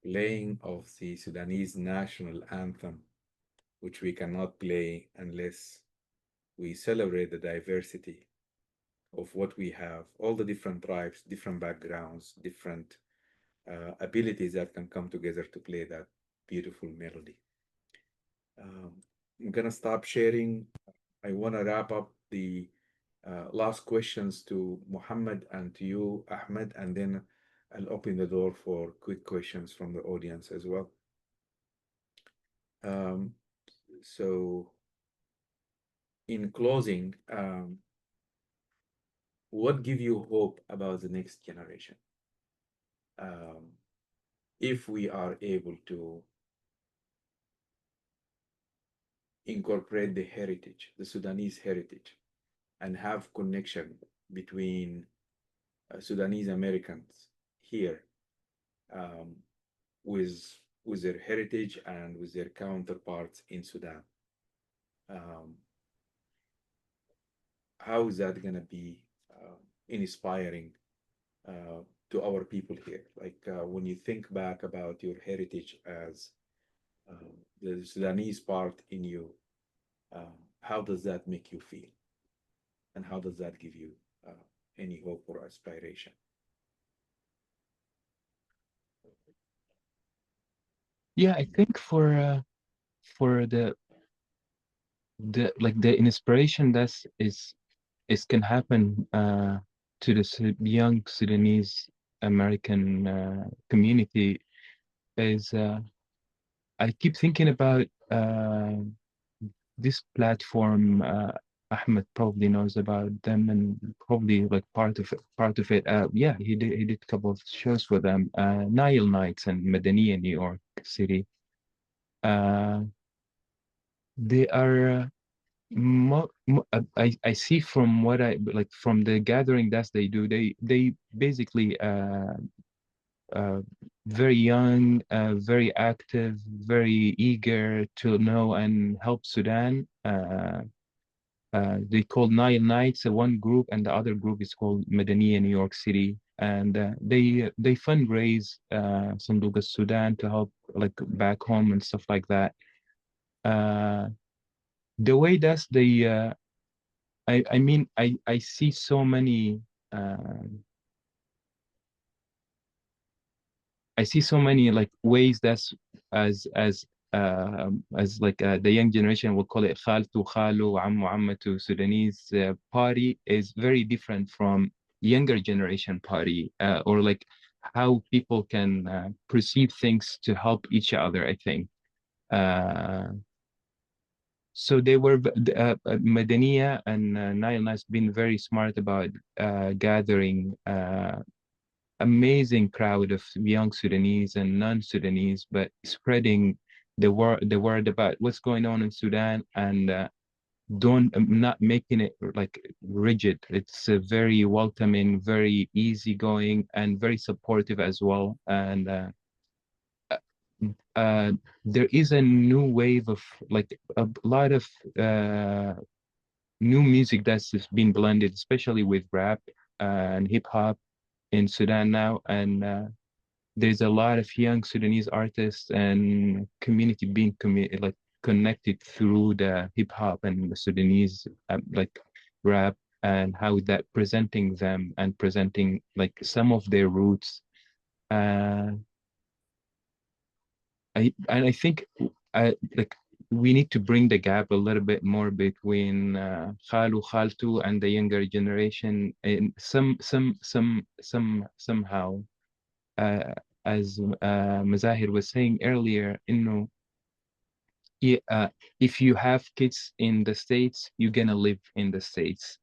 Playing of the Sudanese national anthem, which we cannot play unless we celebrate the diversity of what we have, all the different tribes, different backgrounds, different abilities that can come together to play that beautiful melody. I'm gonna stop sharing. I want to wrap up the last questions to Muhammad and to you, Ahmed, and then I'll open the door for quick questions from the audience as well. So, in closing, what give you hope about the next generation? If we are able to incorporate the heritage, the Sudanese heritage, and have connection between Sudanese Americans here with their heritage and with their counterparts in Sudan. How is that going to be inspiring to our people here? Like when you think back about your heritage as the Sudanese part in you, how does that make you feel? And how does that give you any hope or aspiration? Yeah, I think for the like the inspiration that is can happen to the young Sudanese American community is I keep thinking about this platform. Ahmed probably knows about them and probably like part of it. Yeah, he did a couple of shows for them. Nile Nights and Madaniya, New York City. They are I see from what I like from the gathering that they do. They basically very young, very active, very eager to know and help Sudan. They call Nile Nights one group, and the other group is called Madaniya New York City. And they fundraise Sanduq Sudan to help like back home and stuff like that. The way that they, I mean, I see so many. I see so many like ways that's as like the young generation will call it khaltu khalu ammu ammatu Sudanese party is very different from younger generation party or like how people can perceive things to help each other, I think. So they were Madaniya and Nile Nice been very smart about gathering amazing crowd of young Sudanese and non-Sudanese, but spreading the word about what's going on in Sudan and not making it like rigid. It's very welcoming, very easygoing, and very supportive as well. And there is a new wave of like a lot of new music that's just been blended, especially with rap and hip hop in Sudan now. And there's a lot of young Sudanese artists and community being like connected through the hip hop and the Sudanese like rap, and how that presenting them and presenting like some of their roots. I think like we need to bring the gap a little bit more between Khalu, Khaltu and the younger generation in somehow. As Mazahir was saying earlier, if you have kids in the States, you're gonna live in the States.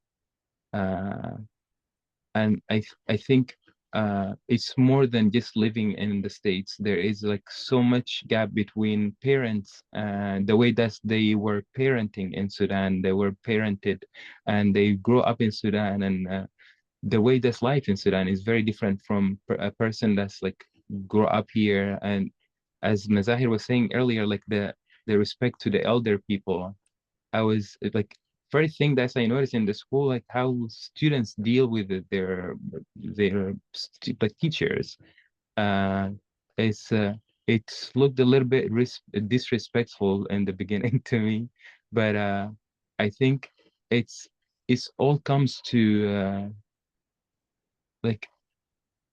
And I think it's more than just living in the States. There is like so much gap between parents and the way that they were parenting in Sudan. They were parented and they grew up in Sudan, and the way that's life in Sudan is very different from a person that's like grew up here. And as Mazahir was saying earlier, like the respect to the elder people. I was like, first thing that I noticed in the school, like how students deal with their like teachers. It's it looked a little bit disrespectful in the beginning to me, but I think it's all comes to like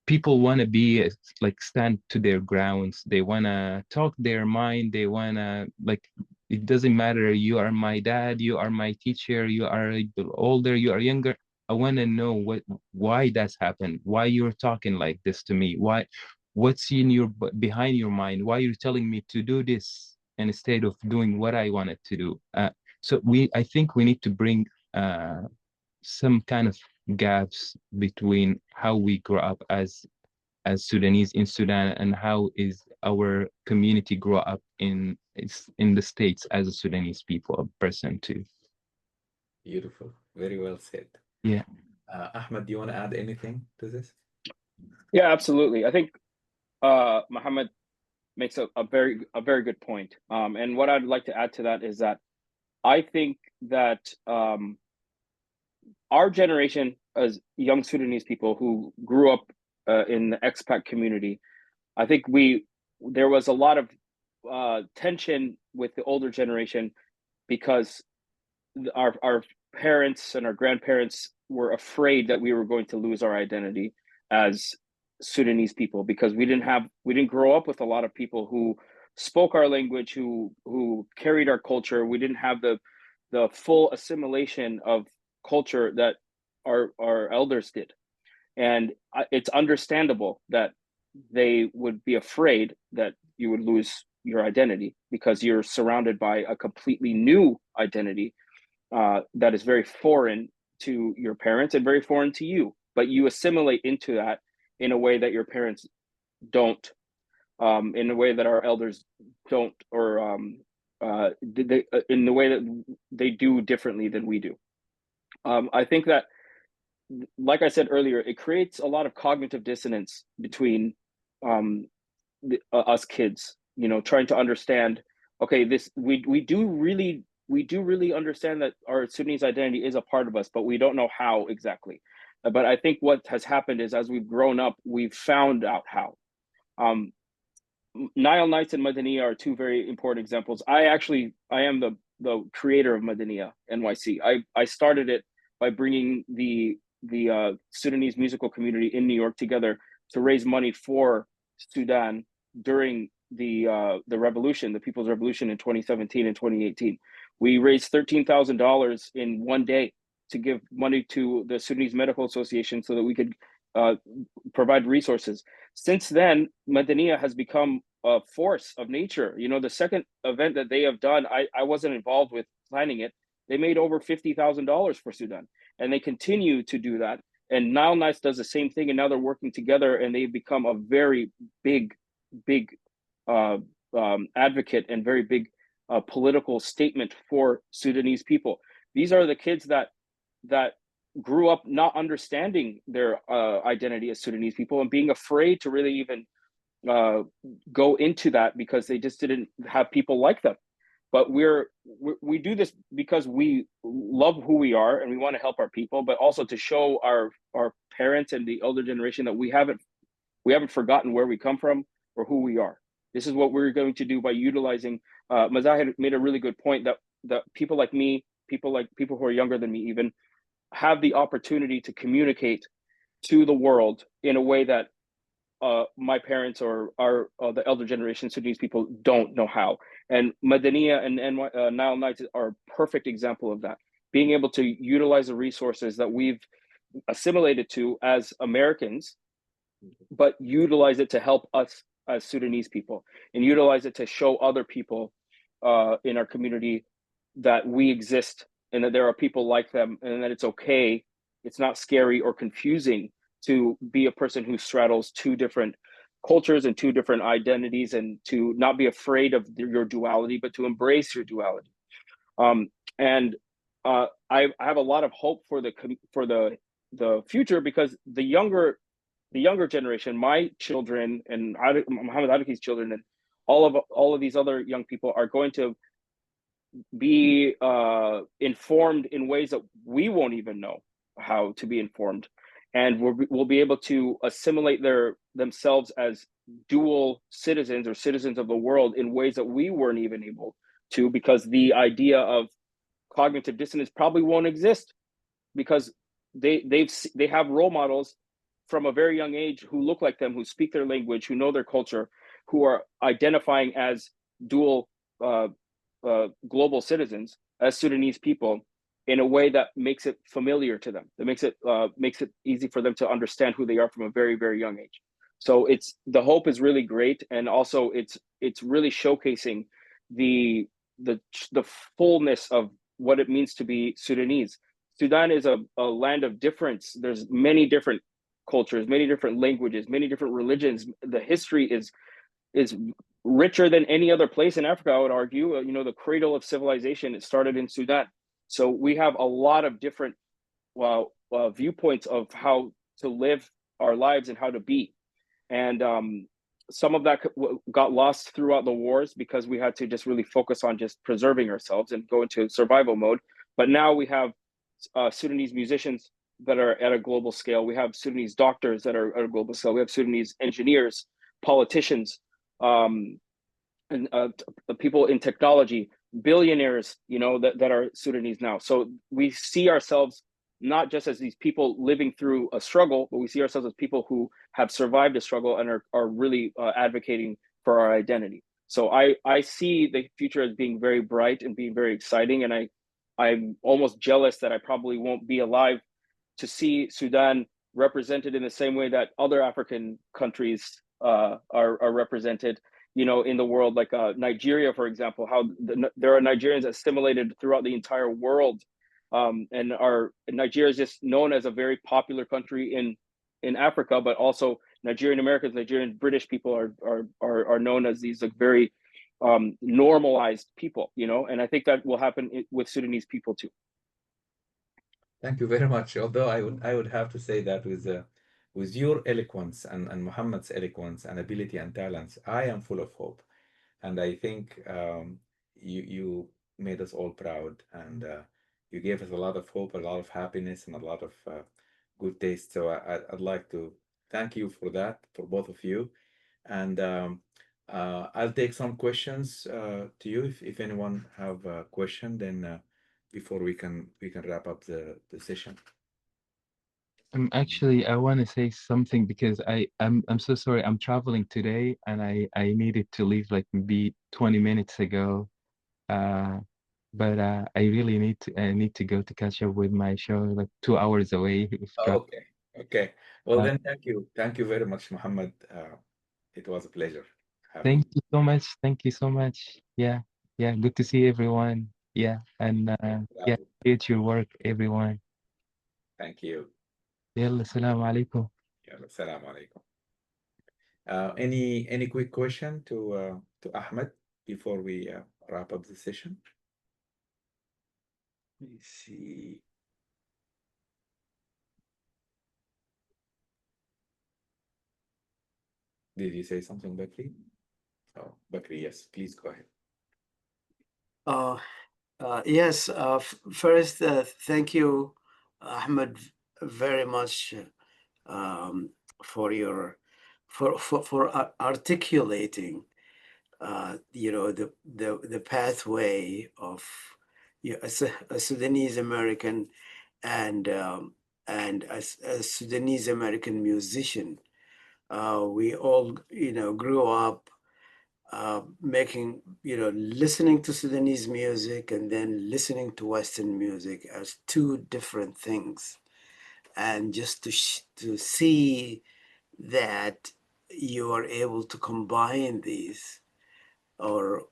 people want to be like stand to their grounds. They want to talk their mind. They want to like, it doesn't matter. You are my dad, you are my teacher, you are older, you are younger. I want to know why that's happened, why you're talking like this to me, what's in your behind your mind, why you're telling me to do this instead of doing what I wanted to do. So I think we need to bring some kind of gaps between how we grow up as Sudanese in Sudan and how is our community grow up in the States as a Sudanese people, a person too. Beautiful, very well said. Yeah. Ahmed, do you want to add anything to this? Yeah, absolutely. I think Mohammed makes a very good point. And what I'd like to add to that is that I think that our generation as young Sudanese people who grew up in the expat community, I think there was a lot of tension with the older generation because our parents and our grandparents were afraid that we were going to lose our identity as Sudanese people, because we didn't grow up with a lot of people who spoke our language, who carried our culture. We didn't have the full assimilation of culture that our elders did. And it's understandable that they would be afraid that you would lose your identity because you're surrounded by a completely new identity that is very foreign to your parents and very foreign to you, but you assimilate into that in a way that your parents don't, in a way that our elders don't, or in the way that they do differently than we do. I think that, like I said earlier, it creates a lot of cognitive dissonance between us kids, trying to understand, okay, we do really understand that our Sudanese identity is a part of us, but we don't know how exactly. But I think what has happened is, as we've grown up, we've found out how. Nile Nights and Madaniya are two very important examples. I am the creator of Madaniya NYC. I started it by bringing the Sudanese musical community in New York together to raise money for Sudan during the revolution, the People's Revolution in 2017 and 2018. We raised $13,000 in one day to give money to the Sudanese Medical Association so that we could provide resources. Since then, Madaniya has become a force of nature. The second event that they have done, I wasn't involved with planning it. They made over $50,000 for Sudan, and they continue to do that. And Nile Nights does the same thing, and now they're working together, and they've become a very big advocate and very big political statement for Sudanese people. These are the kids that grew up not understanding their identity as Sudanese people and being afraid to really even go into that because they just didn't have people like them. But we do this because we love who we are and we want to help our people, but also to show our parents and the older generation that we haven't forgotten where we come from or who we are. This is what we're going to do by utilizing. Mazahir made a really good point that people like me, people who are younger than me even, have the opportunity to communicate to the world in a way that my parents or the elder generation Sudanese people don't know how. And Madaniya and Nile Nights are a perfect example of that. Being able to utilize the resources that we've assimilated to as Americans, but utilize it to help us as Sudanese people and utilize it to show other people in our community that we exist and that there are people like them and that it's okay. It's not scary or confusing to be a person who straddles two different cultures and two different identities, and to not be afraid of your duality, but to embrace your duality. And I have a lot of hope for the future, because the younger generation, my children and Muhammad Ariki's children, and all of these other young people are going to be informed in ways that we won't even know how to be informed, and we'll be able to assimilate themselves as dual citizens or citizens of the world in ways that we weren't even able to, because the idea of cognitive dissonance probably won't exist, because they have role models from a very young age who look like them, who speak their language, who know their culture, who are identifying as dual global citizens, as Sudanese people, in a way that makes it familiar to them, that makes it easy for them to understand who they are from a very, very young age. So the hope is really great, and also it's really showcasing the fullness of what it means to be Sudanese. Sudan is a land of difference. There's many different cultures, many different languages, many different religions. The history is richer than any other place in Africa, I would argue. The cradle of civilization, it started in Sudan. So we have a lot of different viewpoints of how to live our lives and how to be. And some of that got lost throughout the wars, because we had to just really focus on just preserving ourselves and go into survival mode. But now we have Sudanese musicians that are at a global scale. We have Sudanese doctors that are at a global scale. We have Sudanese engineers, politicians, and people in technology, billionaires, that are Sudanese now. So we see ourselves not just as these people living through a struggle, but we see ourselves as people who have survived a struggle and are really advocating for our identity. So I see the future as being very bright and being very exciting. And I'm almost jealous that I probably won't be alive to see Sudan represented in the same way that other African countries are represented, in the world, like Nigeria, for example, how there are Nigerians assimilated throughout the entire world. And Nigeria is just known as a very popular country in Africa, but also Nigerian Americans, Nigerian British people are known as these like very normalized people, and I think that will happen with Sudanese people too. Thank you very much. Although I would have to say that with your eloquence and Muhammad's eloquence and ability and talents, I am full of hope. And I think you made us all proud, and you gave us a lot of hope, a lot of happiness, and a lot of good taste. So I'd like to thank you for that, for both of you. And I'll take some questions to you. If anyone have a question, then before we can wrap up the session. Actually, I want to say something, because I'm so sorry. I'm traveling today, and I needed to leave like maybe 20 minutes ago. But I really need to go to catch up with my show, like 2 hours away. Okay. Well, then thank you very much, Muhammad. It was a pleasure having Thank you so much. Thank you so much. Yeah, good to see everyone. Yeah, and you. appreciate your work, everyone. Thank you. يلا السلام عليكم. يلا السلام عليكم. Any quick question to Ahmed before we wrap up the session? Let me see. Did you say something, Bakri? Oh, Bakri, yes, please go ahead. Yes, first, thank you, Ahmed, very much for your for articulating, you know, the pathway of a Sudanese American and a Sudanese American musician. We all, you know, grew up making, you know, listening to Sudanese music and then listening to Western music as two different things. And just to see that you are able to combine these or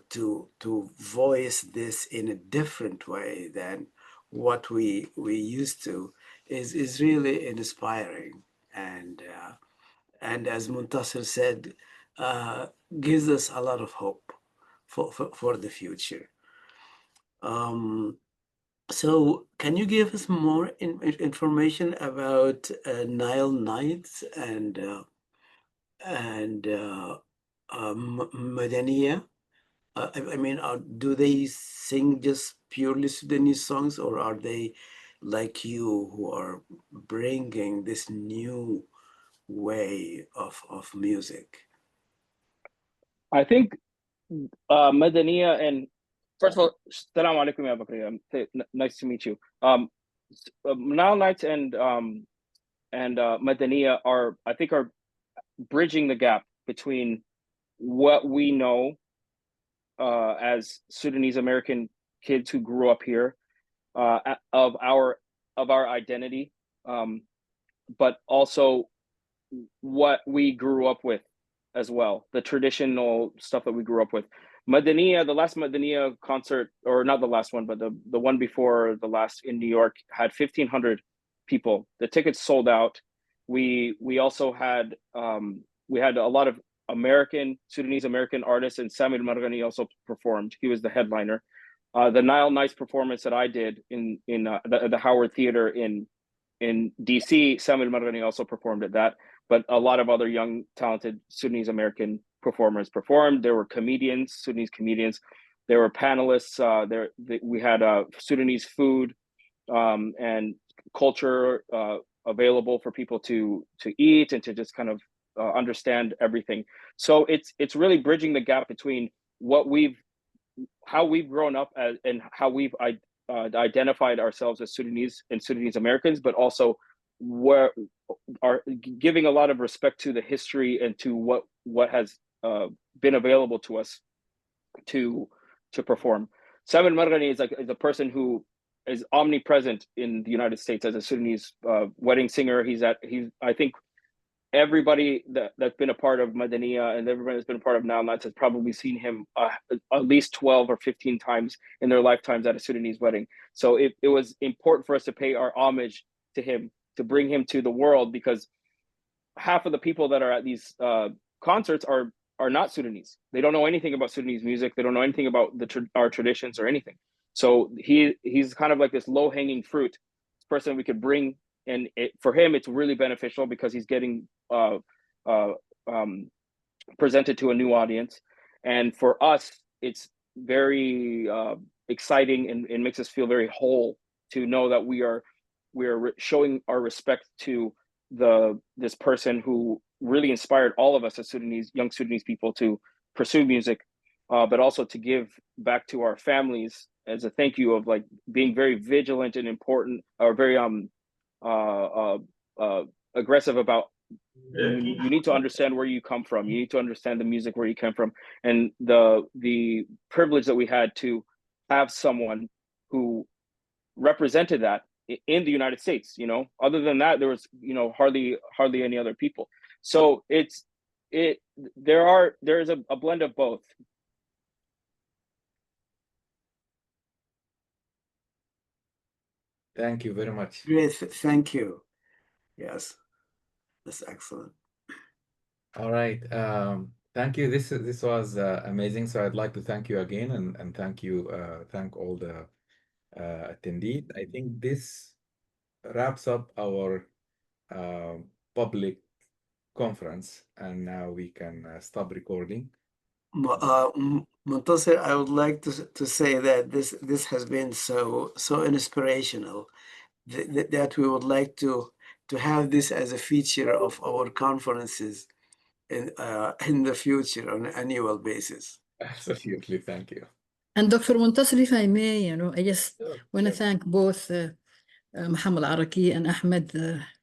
to voice this in a different way than what we used to is really inspiring. And as Muntasir said, gives us a lot of hope for the future. So can you give us more information about Nile Nights and Madaniya? I mean, do they sing just purely Sudanese songs, or are they like you who are bringing this new way of music? I think Madaniya, and first of all, Assalamu alaikum ya Bakri. Nice to meet you. Nile Nights and Madaniya are, I think, are bridging the gap between what we know as Sudanese American kids who grew up here, of our identity, but also what we grew up with as well, the traditional stuff that we grew up with. Madaniya, the last Madaniya concert, or not the last one, but the one before the last in New York, had 1,500 people. The tickets sold out. We also had we had a lot of Sudanese American artists, and Samir Marghani also performed. He was the headliner. The Nile Nights performance that I did in the Howard Theater in DC, Samir Marghani also performed at that. But a lot of other young, talented Sudanese American performers performed. There were comedians, Sudanese comedians. There were panelists. We had Sudanese food and culture available for people to eat and to just kind of understand everything. So it's really bridging the gap between how we've grown up as, and how we've identified ourselves as Sudanese and Sudanese Americans, but also where are giving a lot of respect to the history and to what has been available to us to perform. Samir Marghani is is a person who is omnipresent in the United States as a Sudanese wedding singer. I think everybody that's been a part of Madaniya and everybody that's been a part of Nile Nights has probably seen him at least 12 or 15 times in their lifetimes at a Sudanese wedding. So it was important for us to pay our homage to him, to bring him to the world, because half of the people that are at these concerts are not Sudanese. They don't know anything about Sudanese music. They don't know anything about our traditions or anything. So he's kind of like this low-hanging fruit person we could bring, and for him it's really beneficial because he's getting presented to a new audience, and for us it's very exciting and makes us feel very whole to know that we are showing our respect to this person who really inspired all of us as young Sudanese people to pursue music, but also to give back to our families as a thank you of like being very vigilant and important, or very aggressive about you need to understand where you come from. You need to understand the music where you come from, and the privilege that we had to have someone who represented that in the United States. You know, other than that, there was hardly any other people. So there is a blend of both. Thank you very much. Great, thank you. Yes, that's excellent. All right. Thank you. This was amazing. So I'd like to thank you again, and thank all the attendee. I think this wraps up our public conference, and now we can stop recording. Muntasir, I would like to say that this has been so inspirational that we would like to have this as a feature of our conferences in the future on an annual basis. Absolutely, thank you. And Dr. Muntasir, if I may, I just want to thank both Muhammad Araki and Ahmed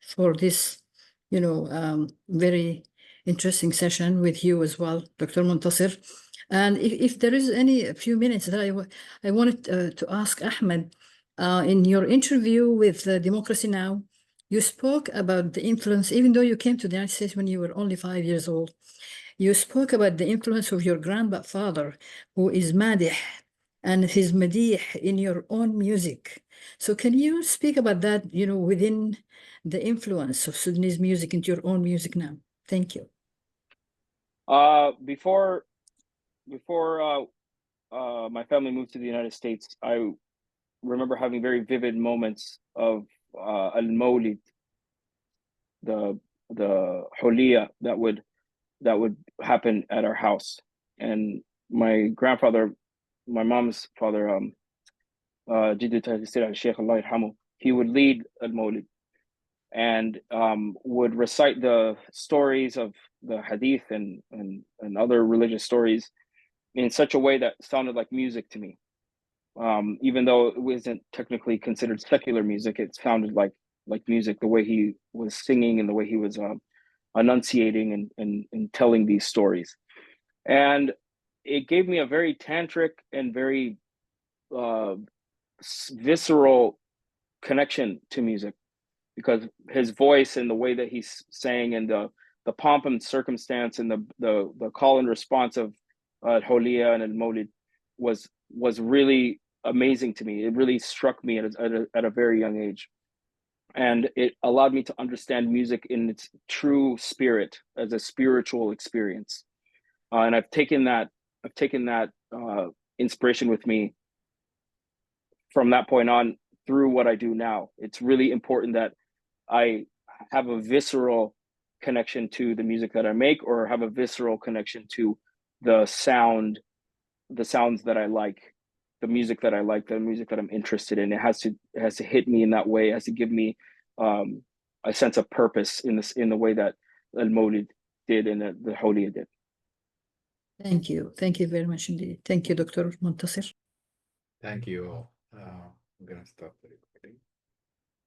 for this, very interesting session with you as well, Dr. Muntasir. And if there is a few minutes that I wanted to ask Ahmed, in your interview with Democracy Now!, you spoke about the influence, even though you came to the United States when you were only 5 years old, you spoke about the influence of your grandfather, who is Madih, and his Madih in your own music. So can you speak about that, within the influence of Sudanese music into your own music now? Thank you. Before my family moved to the United States, I remember having very vivid moments of al-Mawlid, the Huliya that would happen at our house. And my grandfather, my mom's father, he would lead al-Mawlid and would recite the stories of the hadith and other religious stories in such a way that sounded like music to me. Even though it wasn't technically considered secular music, it sounded like music, the way he was singing and the way he was enunciating and telling these stories. And it gave me a very tantric and very visceral connection to music, because his voice and the way that he's sang and the pomp and circumstance and the call and response of Huliya and al-Mawlid was really amazing to me. It really struck me at a very young age, and it allowed me to understand music in its true spirit as a spiritual experience. And I've taken that inspiration with me from that point on through what I do now. It's really important that I have a visceral connection to the music that I make, or have a visceral connection to the sounds that I like, the music that I like, the music that I'm interested in. It has to hit me in that way. It has to give me a sense of purpose in the way that al-Mawlid did and the Huliya did. Thank you. Thank you very much indeed. Thank you, Dr. Muntasir. Thank you all. I'm gonna stop the recording.